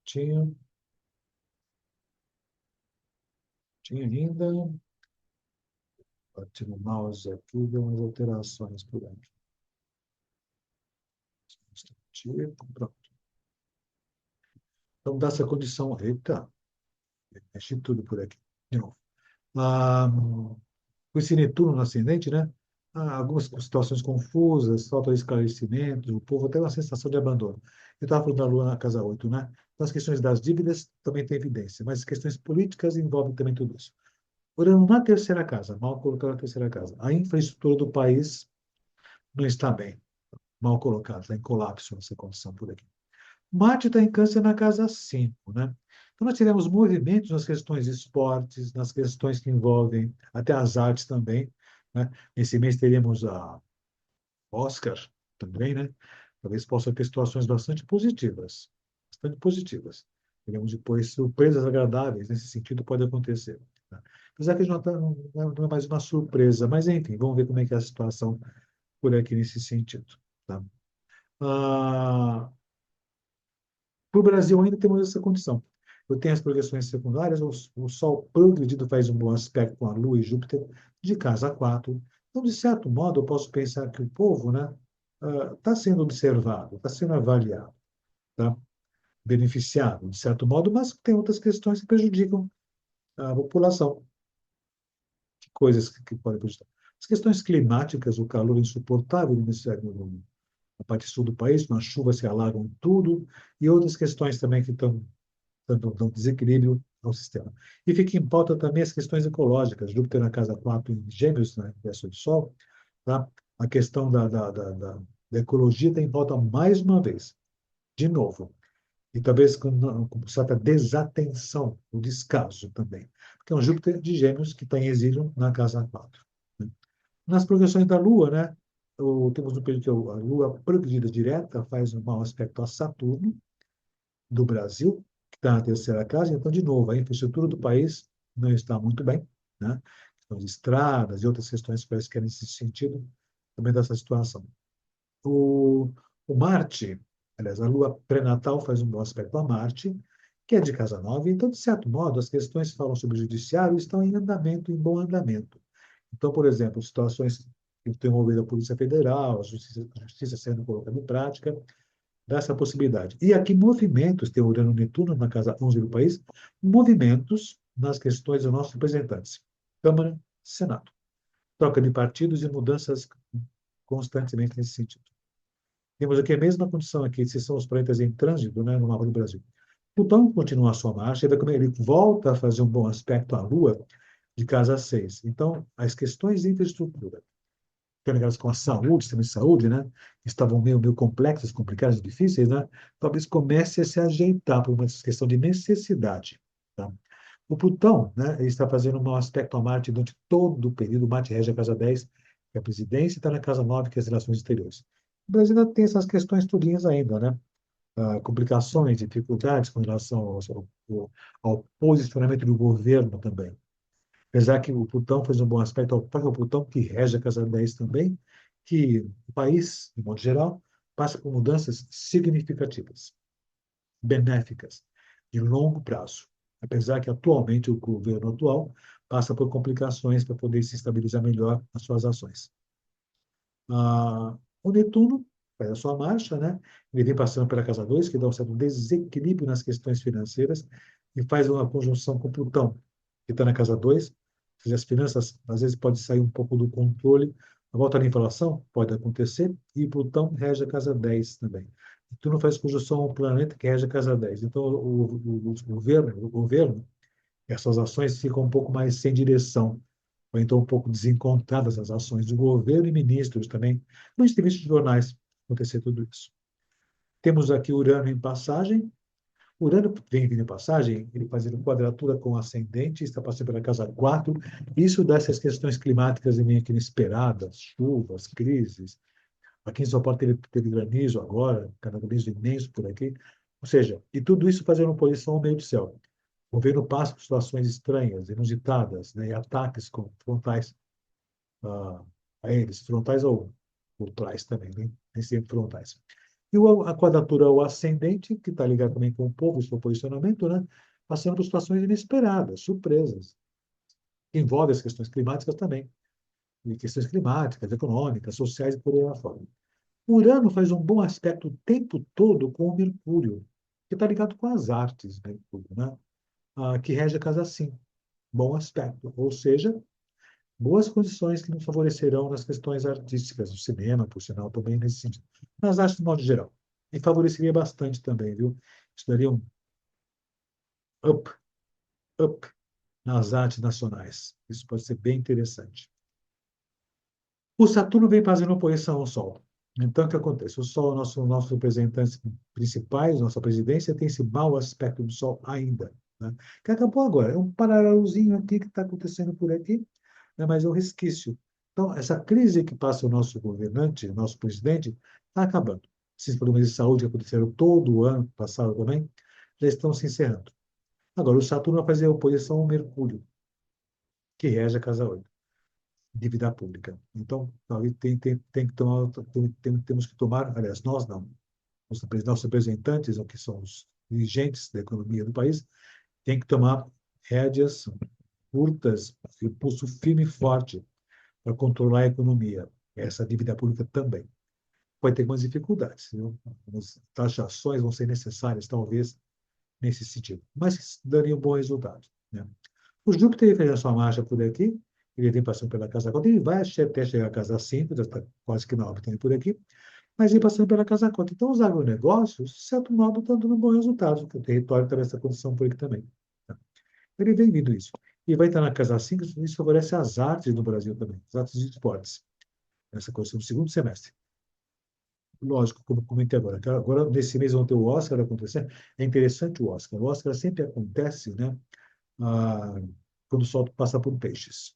Tinha, tinha ainda. Bati no mouse aqui, deu umas alterações por aqui. Um instantinho, pronto. Então, dá essa condição. Eita, mexi tudo por aqui. De novo. Ah, com esse Netuno no ascendente, né? Algumas situações confusas, falta de esclarecimento, o povo tem uma sensação de abandono. Eu estava falando da Lua na casa 8, né? Então, as questões das dívidas também têm evidência, mas as questões políticas envolvem também tudo isso. Urano na terceira casa, mal colocado na terceira casa. A infraestrutura do país não está bem, mal colocado, está em colapso nessa condição por aqui. Marte está em Câncer na casa 5, né? Então, nós tivemos movimentos nas questões de esportes, nas questões que envolvem até as artes também, né? Esse mês teremos a Oscar também, né? Talvez possa ter situações bastante positivas, bastante positivas. Teremos depois surpresas agradáveis, nesse sentido pode acontecer. Tá? Apesar que não é mais uma surpresa, mas enfim, vamos ver como é que é a situação por aqui nesse sentido. Tá? Ah, para o Brasil ainda temos essa condição. Eu tenho as projeções secundárias, o Sol progredido faz um bom aspecto com a Lua e Júpiter, de casa 4. Então, de certo modo, eu posso pensar que o povo, né, está sendo observado, está sendo avaliado, tá? Beneficiado, de certo modo, mas tem outras questões que prejudicam a população, coisas que podem prejudicar. As questões climáticas, o calor insuportável na parte sul do país, com as chuvas que alagam tudo, e outras questões também que estão dando desequilíbrio ao sistema. E fica em pauta também as questões ecológicas. Júpiter na casa 4 em Gêmeos, né, verso do Sol, tá? A questão da ecologia está em pauta mais uma vez, de novo. E talvez com certa desatenção, o descaso também. Porque é um Júpiter de Gêmeos que está em exílio na casa 4. Né? Nas progressões da Lua, né, temos um período que a Lua progredida direta faz um mau aspecto a Saturno, do Brasil, que está na terceira casa. Então, de novo, a infraestrutura do país não está muito bem, né? As estradas e outras questões que parece que é nesse sentido também dessa situação. O, o Marte, aliás, a Lua pré-natal faz um bom aspecto a Marte, que é de casa 9. Então, de certo modo, as questões que falam sobre o judiciário estão em andamento, em bom andamento. Então, por exemplo, situações que têm envolvido a Polícia Federal, a justiça sendo colocada em prática, dessa possibilidade. E aqui movimentos, tem Urano e Netuno na casa 11 do país, movimentos nas questões dos nossos representantes. Câmara, Senado. Troca de partidos e mudanças constantemente nesse sentido. Temos aqui a mesma condição aqui, se são os planetas em trânsito, né, no mapa do Brasil. Plutão continua a sua marcha, ele volta a fazer um bom aspecto à Lua de casa 6. Então, as questões de infraestrutura, ligadas com a saúde, sistema de saúde, né? Estavam meio complexas, complicadas, difíceis, né? Talvez comece a se ajeitar por uma questão de necessidade, tá? O Plutão, né? Ele está fazendo um aspecto a Marte durante todo o período. Marte rege a casa 10, que é a presidência, e está na casa 9, que é as relações exteriores. O Brasil ainda tem essas questões tudinhas ainda, né? Complicações, dificuldades com relação ao posicionamento do governo também. Apesar que o Plutão fez um bom aspecto ao próprio Plutão, que rege a casa 10 também, que o país, de modo geral, passa por mudanças significativas, benéficas, de longo prazo. Apesar que atualmente o governo atual passa por complicações para poder se estabilizar melhor nas suas ações. O Netuno faz a sua marcha, né? Ele vem passando pela casa 2, que dá um certo desequilíbrio nas questões financeiras, e faz uma conjunção com Plutão, que está na casa 2. Ou seja, as finanças, às vezes, podem sair um pouco do controle. A volta da inflação pode acontecer, e Plutão rege a casa 10 também. Netuno faz conjunção ao planeta que rege a casa 10. Então, o governo, essas ações ficam um pouco mais sem direção, ou então um pouco desencontradas as ações do governo e ministros também. Não tem visto jornais acontecer tudo isso. Temos aqui Urano em passagem. Urano vem vindo em passagem, ele fazendo quadratura com o ascendente, está passando pela casa 4. Isso dá essas questões climáticas meio que inesperadas, chuvas, crises. Aqui em São Paulo teve granizo agora, granizo imenso por aqui. Ou seja, e tudo isso fazendo oposição ao meio do céu. O governo passa por situações estranhas, inusitadas, né, e ataques frontais ah, a eles, frontais ou por trás também, né? Nem sempre frontais. E a quadratura o ascendente, que está ligado também com o povo, o seu posicionamento, né? Passando por situações inesperadas, surpresas, que envolvem as questões climáticas também, e questões climáticas, econômicas, sociais e por aí afora. Urano faz um bom aspecto o tempo todo com o Mercúrio, que está ligado com as artes, Mercúrio, né? Que rege a casa 5. Bom aspecto, ou seja, boas condições que nos favorecerão nas questões artísticas, do cinema, por sinal, também nesse sentido. Nas artes, de modo geral. E favoreceria bastante também, viu? Isso daria um up, up nas artes nacionais. Isso pode ser bem interessante. O Saturno vem fazendo oposição ao Sol. Então, o que acontece? O Sol, nosso representante principais, nossa presidência, tem esse mau aspecto do Sol ainda, né? Que acabou agora. É um paralelozinho aqui que está acontecendo por aqui, né? Mas é um resquício. Então, essa crise que passa o nosso governante, o nosso presidente, está acabando. Esses problemas de saúde que aconteceram todo o ano passado também, já estão se encerrando. Agora, o Saturno vai fazer oposição ao Mercúrio, que rege a casa 8, dívida pública. Então, tem que tomar, temos que tomar, aliás, nós não, nossos representantes, ou que são os dirigentes da economia do país, tem que tomar rédeas curtas, pulso firme e forte para controlar a economia. Essa dívida pública também. Pode ter algumas dificuldades, viu? As taxações vão ser necessárias, talvez, nesse sentido, mas daria um bom resultado, né? O Júpiter fez a sua marcha por aqui, ele vem passando pela casa 4, ele vai até chegar à casa 5, já está quase que na órbita por aqui, mas vem passando pela casa 4. Então, os agronegócios, de certo modo, estão dando bons resultados, porque o território está nessa condição por aqui também, tá? Ele vem vindo isso. E vai estar na casa 5, isso favorece as artes no Brasil também, as artes de esportes, nessa condição do segundo semestre. Lógico, como comentei agora, que agora nesse mês vão ter o Oscar acontecendo. É interessante o Oscar. O Oscar sempre acontece, né, ah, quando o sol passa por peixes.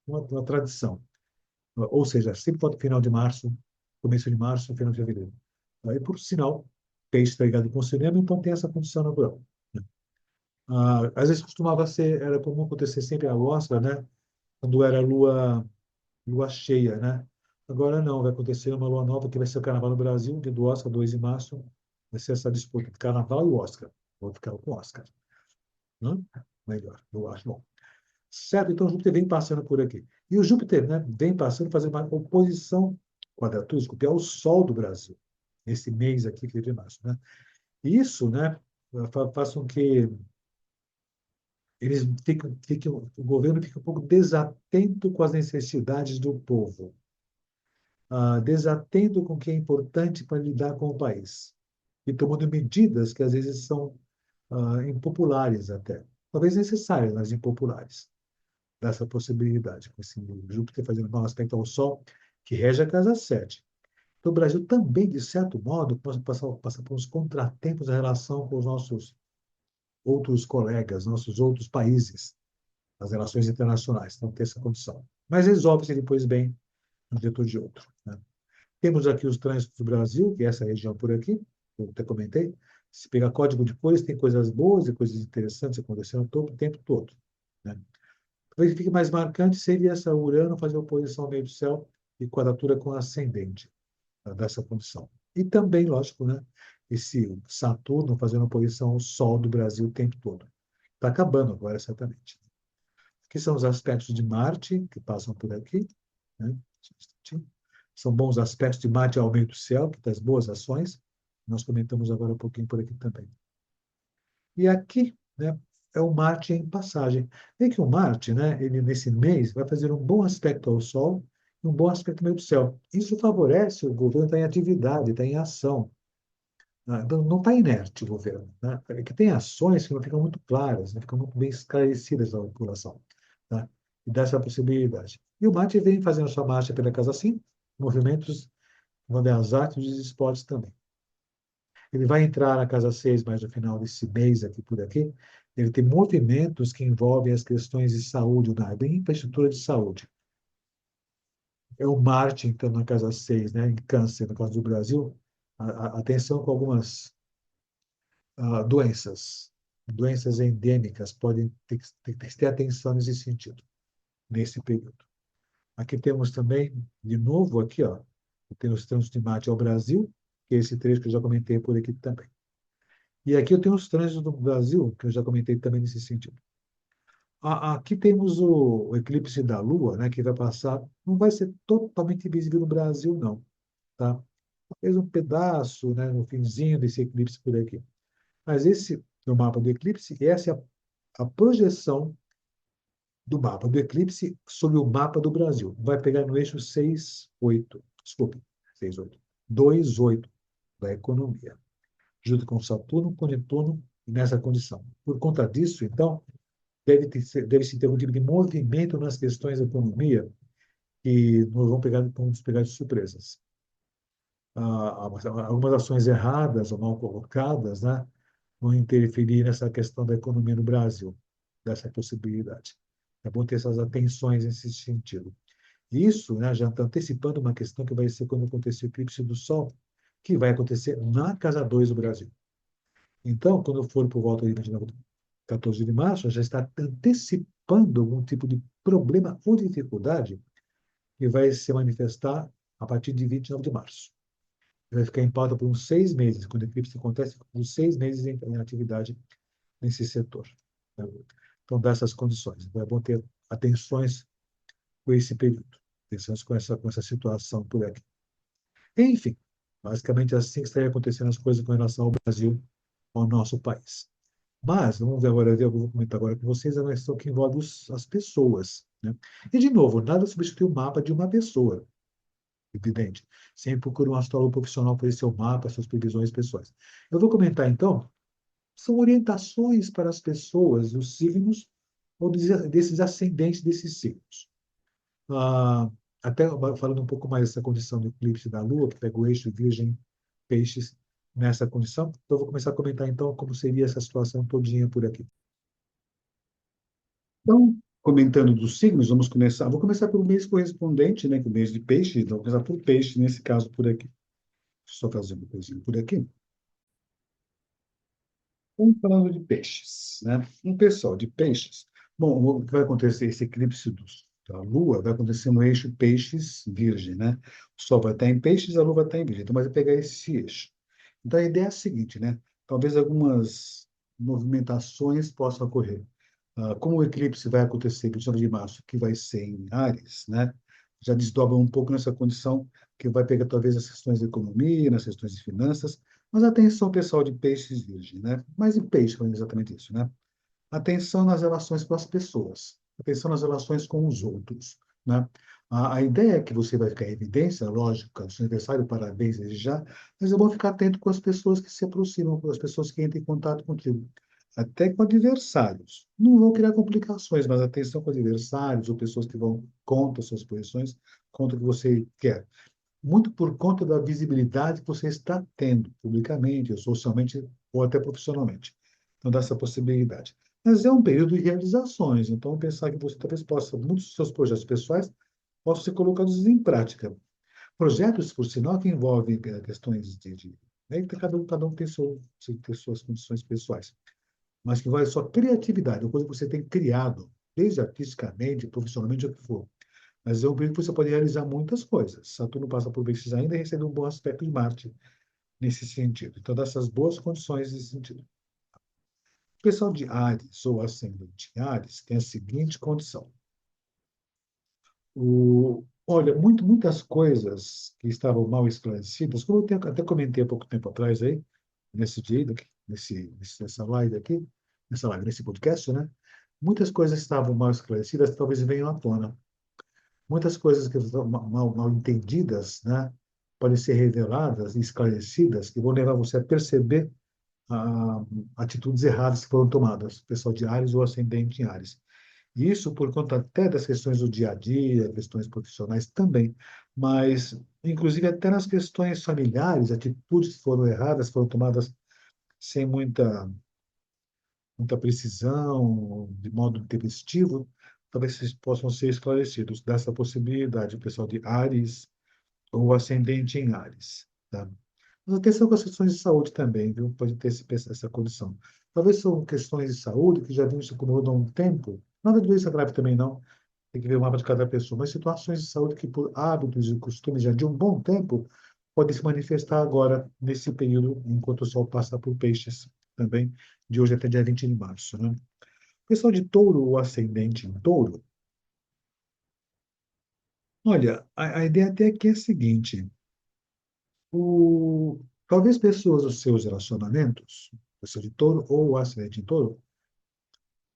Uma tradição. Ou seja, sempre pode final de março, começo de março, final de fevereiro. Aí, por sinal, peixe está ligado com o cinema, então tem essa condição natural, né? Às vezes costumava ser, era comum acontecer sempre a Oscar, né, quando era lua cheia, né? Agora não, vai acontecer uma lua nova que vai ser o Carnaval no Brasil, dia do Oscar, 2 de março, vai ser essa disputa de Carnaval e o Oscar. Vou ficar com o Oscar, né? Melhor, eu acho bom. Certo? Então, Júpiter vem passando por aqui. E o Júpiter, né, vem passando, fazendo uma oposição quadratura, desculpe, ao Sol do Brasil, esse mês aqui, que é de março, né? E isso, né, faz com que o governo fique um pouco desatento com as necessidades do povo, desatento com o que é importante para lidar com o país e tomando medidas que às vezes são impopulares até, talvez necessárias, mas impopulares, dessa possibilidade, com esse Júpiter fazendo mau aspecto ao Sol, que rege a casa 7. Então, o Brasil também, de certo modo, passa por uns contratempos em relação com os nossos outros colegas, nossos outros países, as relações internacionais, não tem essa condição. Mas resolve-se depois bem um diretor de outro, né? Temos aqui os trânsitos do Brasil, que é essa região por aqui, que eu até comentei. Se pegar código de cores, tem coisas boas e coisas interessantes acontecendo todo o tempo todo, né? Talvez o que fique mais marcante seria essa Urano fazer oposição ao meio do céu e quadratura com ascendente, dessa condição. E também, lógico, né, esse Saturno fazendo oposição ao Sol do Brasil o tempo todo. Está acabando agora, certamente. Que são os aspectos de Marte, que passam por aqui, né? São bons aspectos de Marte ao meio do céu, que traz boas ações. Nós comentamos agora um pouquinho por aqui também. E aqui, né, é o Marte em passagem. Vê que o Marte, né, ele nesse mês vai fazer um bom aspecto ao Sol e um bom aspecto ao meio do céu. Isso favorece o governo estar em atividade, estar em ação. Não está inerte o governo, né? É que tem ações que não ficam muito claras, não ficam muito bem esclarecidas à população, tá? E dá essa possibilidade. E o Marte vem fazendo sua marcha pela casa assim, movimentos vão dar as artes e os esportes também. Ele vai entrar na casa 6 mais no final desse mês aqui por aqui. Ele tem movimentos que envolvem as questões de saúde, da infraestrutura de saúde. É o Marte, então, na casa 6, né, em Câncer, no caso do Brasil, atenção com algumas doenças, doenças endêmicas podem ter atenção nesse sentido, nesse período. Aqui temos também, de novo, aqui, ó, temos os trânsitos de Marte ao Brasil, que é esse trecho que eu já comentei por aqui também. E aqui eu tenho os trânsitos do Brasil, que eu já comentei também nesse sentido. Aqui temos o eclipse da Lua, né, que vai passar, não vai ser totalmente visível no Brasil, não, tá? Talvez um pedaço, né, no finzinho desse eclipse por aqui. Mas esse, no mapa do eclipse, essa é a projeção do mapa do eclipse sobre o mapa do Brasil. Vai pegar no eixo 6,8, desculpe, 6,8, 2,8 da economia, junto com Saturno, com Netuno, nessa condição. Por conta disso, então, deve-se ter um tipo de movimento nas questões da economia que nós vamos pegar de surpresas. Algumas ações erradas ou mal colocadas, né, vão interferir nessa questão da economia no Brasil, dessa possibilidade. É bom ter essas atenções nesse sentido. Isso, né, já está antecipando uma questão que vai ser quando acontecer o eclipse do Sol, que vai acontecer na casa 2 do Brasil. Então, quando for por volta de 29, 14 de março, já está antecipando algum tipo de problema ou dificuldade que vai se manifestar a partir de 29 de março. Vai ficar em pauta por uns 6 meses. Quando o eclipse acontece, por 6 meses em atividade nesse setor. Então, dessas condições. Então, é bom ter atenções com esse período, atenções com essa situação por aqui. Enfim, basicamente assim que estaria acontecendo as coisas com relação ao Brasil, ao nosso país. Mas, vamos ver agora, eu vou comentar agora com vocês, é uma questão que envolve as pessoas. Né? E, de novo, nada substitui o mapa de uma pessoa, evidente. Sempre procure um astrólogo profissional para esse seu mapa, suas previsões pessoais. Eu vou comentar, então, são orientações para as pessoas, os signos, ou desses ascendentes desses signos. Ah, até falando um pouco mais dessa condição do eclipse da Lua, que pega o eixo Virgem Peixes nessa condição. Então, eu vou começar a comentar, então, como seria essa situação todinha por aqui. Então, comentando dos signos, vamos começar. Vou começar pelo mês correspondente, né, que é o mês de Peixes. Então, vou começar por Peixe, nesse caso, por aqui. Só fazer uma coisinha por aqui. Vamos falando de peixes, né? Um pessoal de peixes. Bom, o que vai acontecer? Esse eclipse da Lua vai acontecer no eixo Peixes-Virgem, né? O Sol vai estar em Peixes, a Lua vai estar em Virgem. Então, vai pegar esse eixo. Então, a ideia é a seguinte, né? Talvez algumas movimentações possam ocorrer. Como o eclipse vai acontecer em 29 de março, que vai ser em Áries, né? Já desdobra um pouco nessa condição que vai pegar talvez as questões de economia, nas questões de finanças, mas atenção pessoal de peixes virgem, né? Mas em peixe, falando exatamente isso, né? Atenção nas relações com as pessoas, atenção nas relações com os outros, né? A ideia é que você vai ficar em evidência, lógico, seu aniversário, parabéns desde já, mas é bom ficar atento com as pessoas que se aproximam, com as pessoas que entram em contato contigo. Até com adversários. Não vão criar complicações, mas atenção com adversários ou pessoas que vão contra suas posições, contra o que você quer. Muito por conta da visibilidade que você está tendo, publicamente, ou socialmente, ou até profissionalmente. Então, dá essa possibilidade. Mas é um período de realizações, então pensar que você talvez possa, muitos dos seus projetos pessoais possam ser colocados em prática. Projetos, por sinal, que envolvem questões né, cada um tem suas condições pessoais, mas que vai a sua criatividade, a coisa que você tem criado, desde artisticamente, profissionalmente, o que for. Mas é um período que você pode realizar muitas coisas. Saturno passa por Peixes ainda e recebe um bom aspecto de Marte nesse sentido. Então, dessas boas condições nesse sentido. O pessoal de Áries ou ascendente em Áries tem a seguinte condição. Olha, muitas coisas que estavam mal esclarecidas, como eu até comentei há pouco tempo atrás aí, nesse dia, nessa live, nesse podcast, né? Muitas coisas estavam mal esclarecidas, talvez venham à tona. Muitas coisas que estão mal entendidas, né? Podem ser reveladas e esclarecidas, que vão levar você a perceber atitudes erradas que foram tomadas, pessoal de Áries ou ascendente em Áries. Isso por conta até das questões do dia a dia, questões profissionais também, mas inclusive até nas questões familiares, atitudes que foram erradas, foram tomadas sem muita precisão, de modo intempestivo, talvez vocês possam ser esclarecidos dessa possibilidade, o pessoal de Áries ou ascendente em Áries, tá? Mas atenção com as questões de saúde também, viu? Pode ter essa condição. Talvez são questões de saúde que já vinham se acumulando há um tempo. Nada de doença grave também não. Tem que ver o mapa de cada pessoa. Mas situações de saúde que, por hábitos e costumes já de um bom tempo, podem se manifestar agora, nesse período, enquanto o Sol passa por peixes, também, de hoje até dia 20 de março, né? O pessoal de touro ou ascendente em touro, olha, a ideia até aqui é a seguinte: talvez pessoas dos seus relacionamentos, pessoa de touro ou ascendente em touro,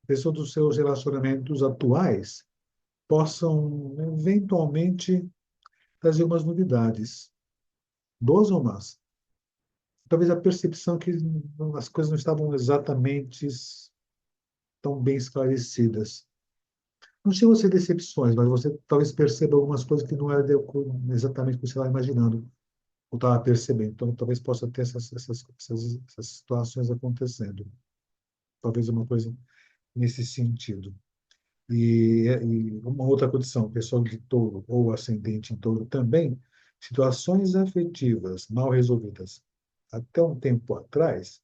pessoas dos seus relacionamentos atuais, possam eventualmente trazer umas novidades, boas ou más. Talvez a percepção que as coisas não estavam exatamente tão bem esclarecidas. Não chegam a ser decepções, mas você talvez perceba algumas coisas que não era exatamente o que você estava imaginando ou estava percebendo. Então, talvez possa ter essas situações acontecendo. Talvez uma coisa nesse sentido. E uma outra condição, pessoal de touro ou ascendente em touro também, situações afetivas mal resolvidas até um tempo atrás,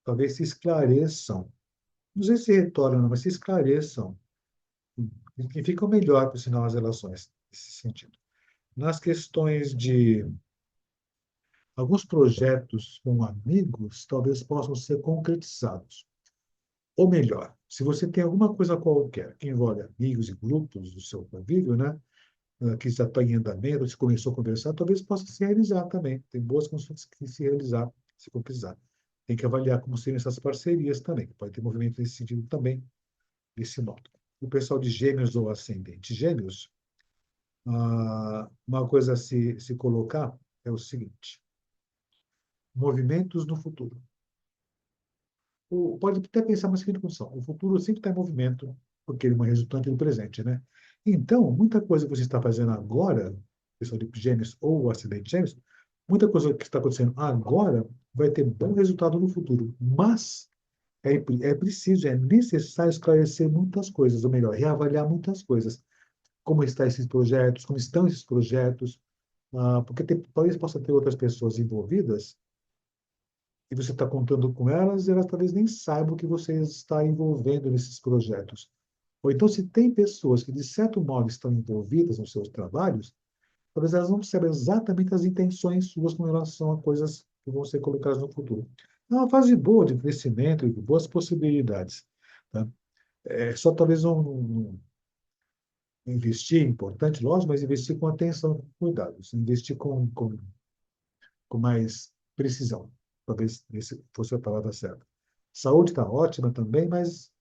talvez se esclareçam. Não sei se retornam, não, mas se esclareçam e ficam melhor, por sinal, as relações, nesse sentido. Nas questões de alguns projetos com amigos, talvez possam ser concretizados. Ou melhor, se você tem alguma coisa qualquer que envolve amigos e grupos do seu convívio, né, que já está em andamento, se começou a conversar, talvez possa se realizar também. Tem boas condições de se realizar, se concretizar. Tem que avaliar como seriam essas parcerias também, que pode ter movimento nesse sentido também, desse modo. O pessoal de Gêmeos ou Ascendente Gêmeos, uma coisa a se colocar é o seguinte: movimentos no futuro. Pode até pensar uma seguinte condição: o futuro sempre está em movimento, porque ele é uma resultante do presente, né? Então, muita coisa que você está fazendo agora, pessoal de Gêmeos ou Ascendente Gêmeos, muita coisa que está acontecendo agora vai ter bom resultado no futuro, mas é preciso, é necessário esclarecer muitas coisas, ou melhor, reavaliar muitas coisas. Como estão esses projetos, como estão esses projetos, porque talvez possa ter outras pessoas envolvidas e você está contando com elas, e elas talvez nem saibam que você está envolvendo nesses projetos. Ou então, se tem pessoas que, de certo modo, estão envolvidas nos seus trabalhos, talvez elas não saibam exatamente as intenções suas com relação a coisas que vão ser colocadas no futuro. É uma fase boa de crescimento e de boas possibilidades. Tá? É só talvez não investir, importante, lógico, mas investir com atenção, com cuidado. Investir com mais precisão. Talvez esse fosse a palavra certa. Saúde está ótima também, mas,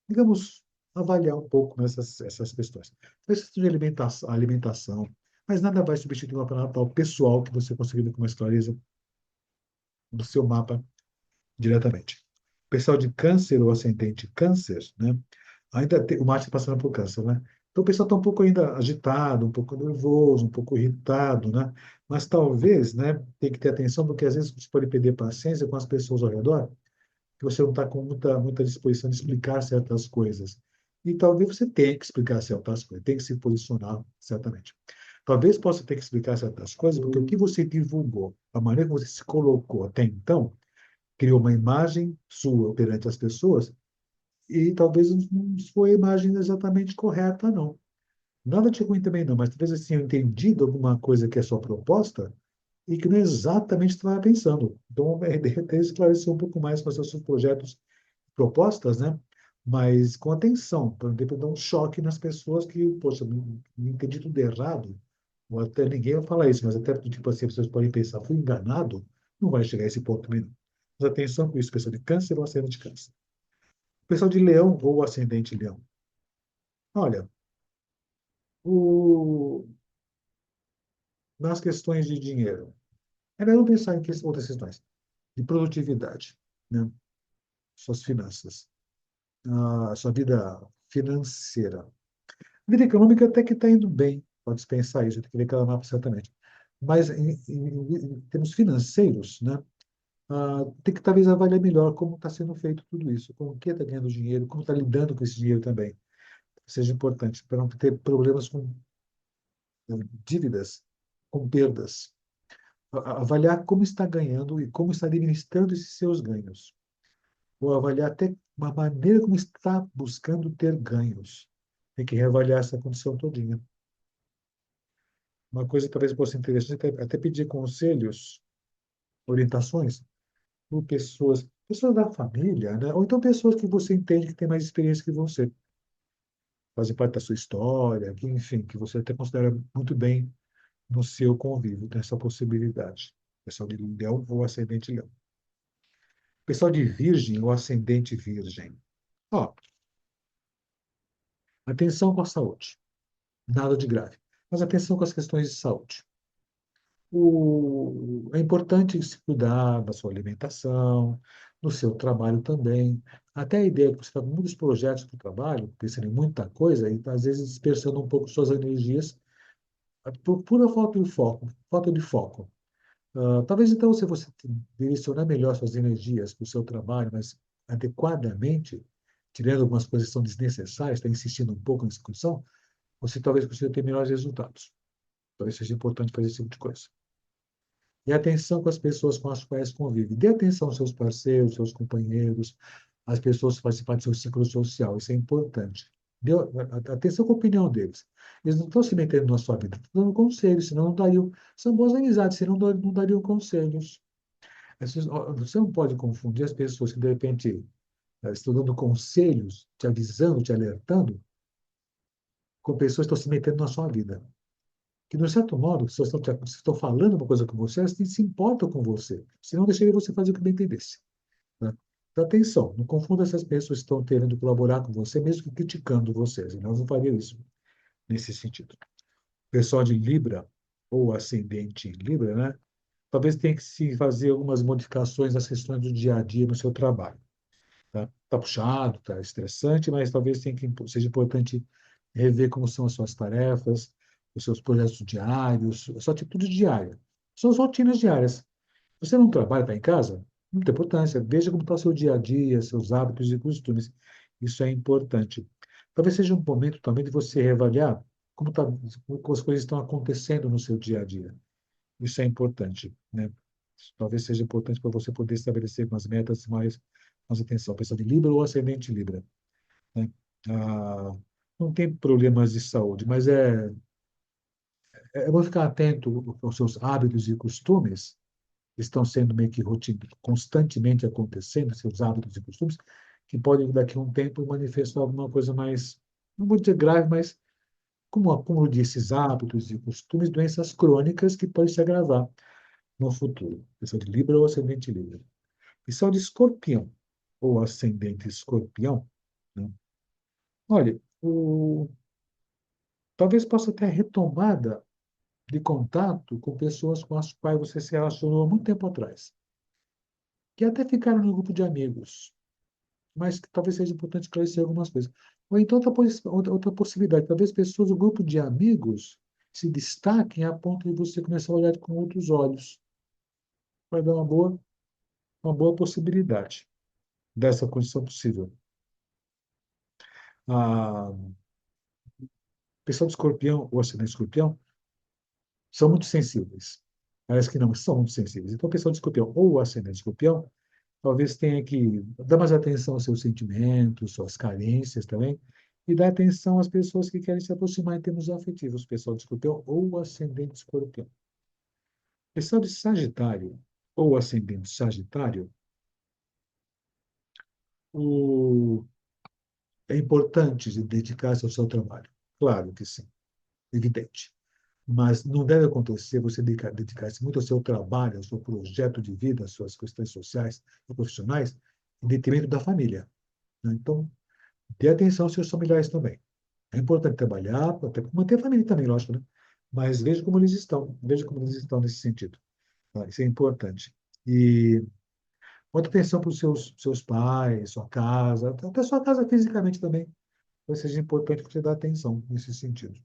digamos, avaliar um pouco essas questões. Questão de alimentação, mas nada vai substituir uma natal pessoal que você conseguiu com mais clareza do seu mapa diretamente. O pessoal de câncer ou ascendente câncer, né? Ainda tem, o Marte passando por câncer, né? Então o pessoal está um pouco ainda agitado, um pouco nervoso, um pouco irritado, né? Mas talvez, né, tem que ter atenção, porque às vezes você pode perder paciência com as pessoas ao redor, que você não está com muita disposição de explicar certas coisas. E talvez você tenha que explicar certas coisas, tem que se posicionar, certamente. Talvez possa ter que explicar certas coisas, porque o que você divulgou, a maneira como você se colocou até então, criou uma imagem sua perante as pessoas e talvez não foi a imagem exatamente correta, não. Nada de ruim também não, mas talvez assim, eu entendido alguma coisa que é sua proposta e que não é exatamente o que você estava pensando. Então, de repente, esclarecer um pouco mais com os seus projetos, propostas, né? Mas com atenção, para não dar um choque nas pessoas que, poxa, me entendi tudo errado, ou até ninguém vai falar isso, mas até tipo assim, as pessoas podem pensar, fui enganado, não vai chegar a esse ponto também, não. Mas atenção com isso, pessoal de câncer ou ascendente de câncer. Pessoal de leão ou ascendente leão. Olha, o, nas questões de dinheiro, é melhor pensar em outras questões de produtividade, né? Suas finanças, a sua vida financeira. A vida econômica até que está indo bem, pode pensar isso, tem que ver aquela mapa certamente. Mas em termos financeiros, né? Tem que talvez avaliar melhor como está sendo feito tudo isso, como que está ganhando dinheiro, como está lidando com esse dinheiro também. Seja importante, para não ter problemas com dívidas, com perdas. Avaliar como está ganhando e como está administrando esses seus ganhos. ou avaliar até uma maneira como está buscando ter ganhos. Tem que reavaliar essa condição todinha. Uma coisa que talvez fosse interessante é até pedir conselhos, orientações por pessoas da família, né? Ou então pessoas que você entende que têm mais experiência que você, fazem parte da sua história, que, enfim, que você até considera muito bem no seu convívio, tem essa possibilidade. Pessoal de Leão ou ascendente Leão. Pessoal de Virgem ou ascendente Virgem. Ó, atenção com a saúde. Nada de grave. Mas atenção com as questões de saúde. É importante se cuidar da sua alimentação, do seu trabalho também. Até a ideia que você está com muitos projetos para o trabalho, pensando em muita coisa, e às vezes dispersando um pouco suas energias por pura falta de foco. Falta de foco. Talvez então, se você direcionar melhor suas energias para o seu trabalho, mas adequadamente, tirando algumas coisas que são desnecessárias, está insistindo um pouco nessa discussão, você talvez consiga ter melhores resultados. Talvez seja importante fazer esse tipo de coisa. E atenção com as pessoas com as quais convive. Dê atenção aos seus parceiros, seus companheiros, às pessoas que participam do seu ciclo social. Isso é importante. Dê atenção com a opinião deles. Eles não estão se metendo na sua vida, estão dando conselhos, senão não dariam. São boas amizades, senão não dariam conselhos. Você não pode confundir as pessoas que, de repente, estão dando conselhos, te avisando, te alertando, com pessoas que estão se metendo na sua vida. Que, de um certo modo, se estão falando uma coisa com você, elas se importam com você. Senão, deixaria você fazer o que bem entendesse. Né? Então, atenção, não confunda essas pessoas que estão querendo colaborar com você, mesmo que criticando vocês. Nós não faríamos isso nesse sentido. O pessoal de Libra, ou ascendente em Libra, né? Talvez tenha que se fazer algumas modificações nas questões do dia a dia no seu trabalho. Tá puxado, tá estressante, mas talvez seja importante rever como são as suas tarefas, os seus projetos diários, a sua atitude diária. São as rotinas diárias. Você não trabalha, está em casa? Não tem importância. Veja como está o seu dia a dia, seus hábitos e costumes. Isso é importante. Talvez seja um momento também de você reavaliar como as coisas estão acontecendo no seu dia a dia. Isso é importante, né? Talvez seja importante para você poder estabelecer umas metas mais atenção. Pessoa de Libra ou ascendente Libra, né? Ah, não tem problemas de saúde, mas é bom ficar atento aos seus hábitos e costumes, que estão sendo meio que constantemente acontecendo, seus hábitos e costumes, que podem, daqui a um tempo, manifestar alguma coisa mais, não vou dizer grave, mas como o acúmulo desses hábitos e costumes, doenças crônicas que podem se agravar no futuro. Pessoa de Libra ou ascendente Libra. Pessoal de Escorpião ou ascendente Escorpião, né? Olha, talvez possa ter retomada de contato com pessoas com as quais você se relacionou há muito tempo atrás, que até ficaram no grupo de amigos, mas que talvez seja importante esclarecer algumas coisas. Ou então outra possibilidade, talvez pessoas do grupo de amigos se destaquem a ponto de você começar a olhar com outros olhos. Vai dar uma boa possibilidade dessa condição possível. A pessoa do escorpião, ou ascendente escorpião, são muito sensíveis. Parece que não, mas são muito sensíveis. Então, a pessoa de escorpião ou ascendente escorpião, talvez tenha que dar mais atenção aos seus sentimentos, suas carências também, e dar atenção às pessoas que querem se aproximar em termos afetivos, pessoal de escorpião ou ascendente escorpião. Pessoal de Sagitário ou ascendente Sagitário, o... é importante dedicar-se ao seu trabalho. Claro que sim, evidente. Mas não deve acontecer você dedicar-se muito ao seu trabalho, ao seu projeto de vida, às suas questões sociais e profissionais, em detrimento da família, né? Então, dê atenção aos seus familiares também. É importante trabalhar, até manter a família também, lógico, né? Mas veja como eles estão nesse sentido. Tá? Isso é importante. E muita atenção para os seus pais, sua casa, até sua casa fisicamente também. Vai ser importante você dar atenção nesse sentido.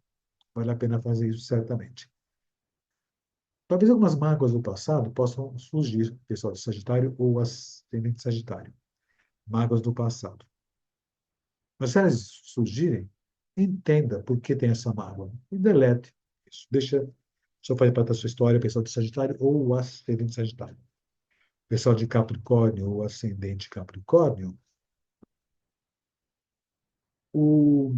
Vale a pena fazer isso certamente. Talvez algumas mágoas do passado possam surgir, pessoal de Sagitário ou ascendente Sagitário. Mágoas do passado. Mas se elas surgirem, entenda por que tem essa mágoa e delete isso. Deixa só fazer parte da sua história, pessoal de Sagitário ou ascendente Sagitário. pessoal de Capricórnio ou ascendente Capricórnio, o,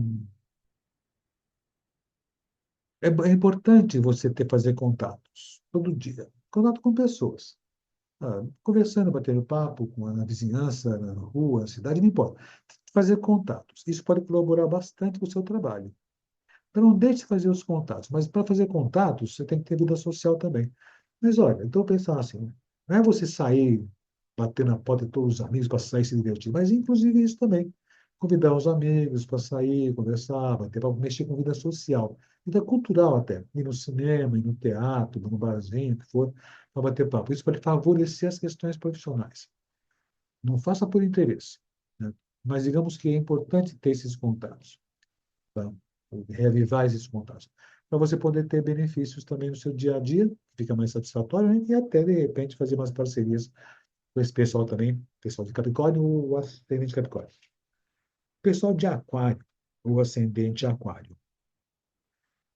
é importante você fazer contatos todo dia. Contato com pessoas. Conversando, batendo papo com a vizinhança, na rua, na cidade, não importa. Fazer contatos. Isso pode colaborar bastante com o seu trabalho. Então, não deixe de fazer os contatos. Mas para fazer contatos, você tem que ter vida social também. Mas olha, então pensar assim, não é você sair, bater na porta de todos os amigos para sair e se divertir, mas inclusive isso também. Convidar os amigos para sair, conversar, bater papo, mexer com vida social, vida cultural até. Ir no cinema, ir no teatro, ir no barzinho, o que for, para bater papo. Isso pode favorecer as questões profissionais. Não faça por interesse, né? Mas digamos que é importante ter esses contatos, tá? Reavivar esses contatos, para você poder ter benefícios também no seu dia a dia, fica mais satisfatório, né? E até, de repente, fazer umas parcerias com esse pessoal também, pessoal de Capricórnio ou ascendente de Capricórnio. Pessoal de Aquário ou ascendente de Aquário.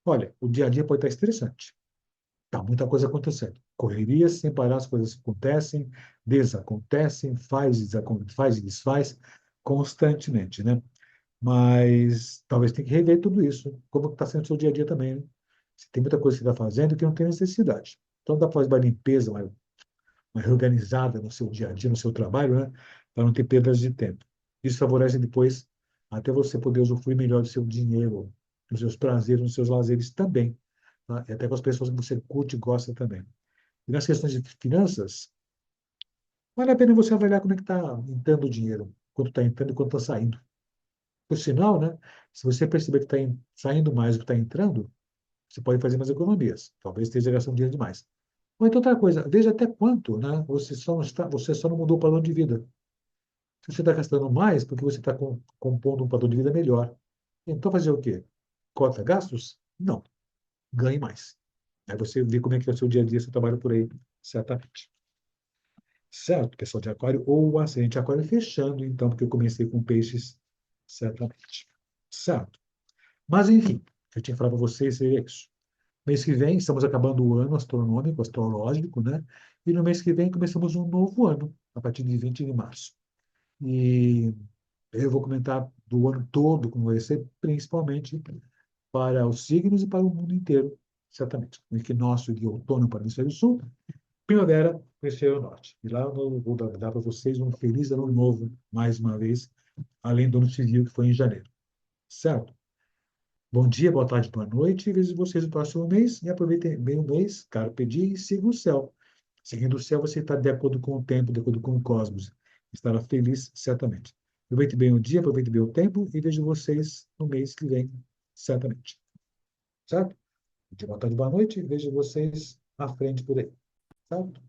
Olha, o dia a dia pode estar estressante. Tá muita coisa acontecendo. Correria sem parar, as coisas acontecem, desacontecem, faz e desfaz constantemente, né? Mas talvez tenha que rever tudo isso. Como está sendo o seu dia a dia também, né? Se tem muita coisa que você está fazendo que não tem necessidade. Então, dá para fazer uma limpeza mais organizada no seu dia a dia, no seu trabalho, né? Para não ter perdas de tempo. Isso favorece depois até você poder usufruir melhor do seu dinheiro, dos seus prazeres, dos seus lazeres também, tá? E até com as pessoas que você curte e gosta também. E nas questões de finanças, vale a pena você avaliar como é que está entrando o dinheiro, quanto está entrando e quanto está saindo. Por sinal, né, se você perceber que está saindo mais do que está entrando, você pode fazer mais economias. Talvez esteja gastando dinheiro demais. Ou então outra coisa, veja até quanto, né, você só não mudou o padrão de vida. Se você está gastando mais, porque você está compondo um padrão de vida melhor. Então fazer o quê? Corta gastos? Não. Ganhe mais. Aí você vê como é que é o seu dia a dia, seu trabalho por aí, certamente. Certo, pessoal de Aquário, ou ascendente Aquário fechando, então, porque eu comecei com peixes, certamente. Certo. Mas, enfim, o que eu tinha falado para vocês seria isso. Mês que vem, estamos acabando o ano astronômico, astrológico, né? E no mês que vem começamos um novo ano, a partir de 20 de março. E eu vou comentar do ano todo como vai ser, principalmente para os signos e para o mundo inteiro, certamente. O equinócio de outono para o hemisfério sul, primavera para o hemisfério norte. E lá eu vou dar para vocês um feliz ano novo, mais uma vez, além do ano civil, que foi em janeiro. Certo? Bom dia, boa tarde, boa noite. Vejo vocês no próximo mês e aproveitem bem o mês, carpe diem, e siga o céu. Seguindo o céu, você está de acordo com o tempo, de acordo com o cosmos. Estará feliz, certamente. Aproveite bem o dia, aproveite bem o tempo e vejo vocês no mês que vem, certamente. Certo? Bom dia, boa tarde, boa noite. Vejo vocês à frente por aí. Certo?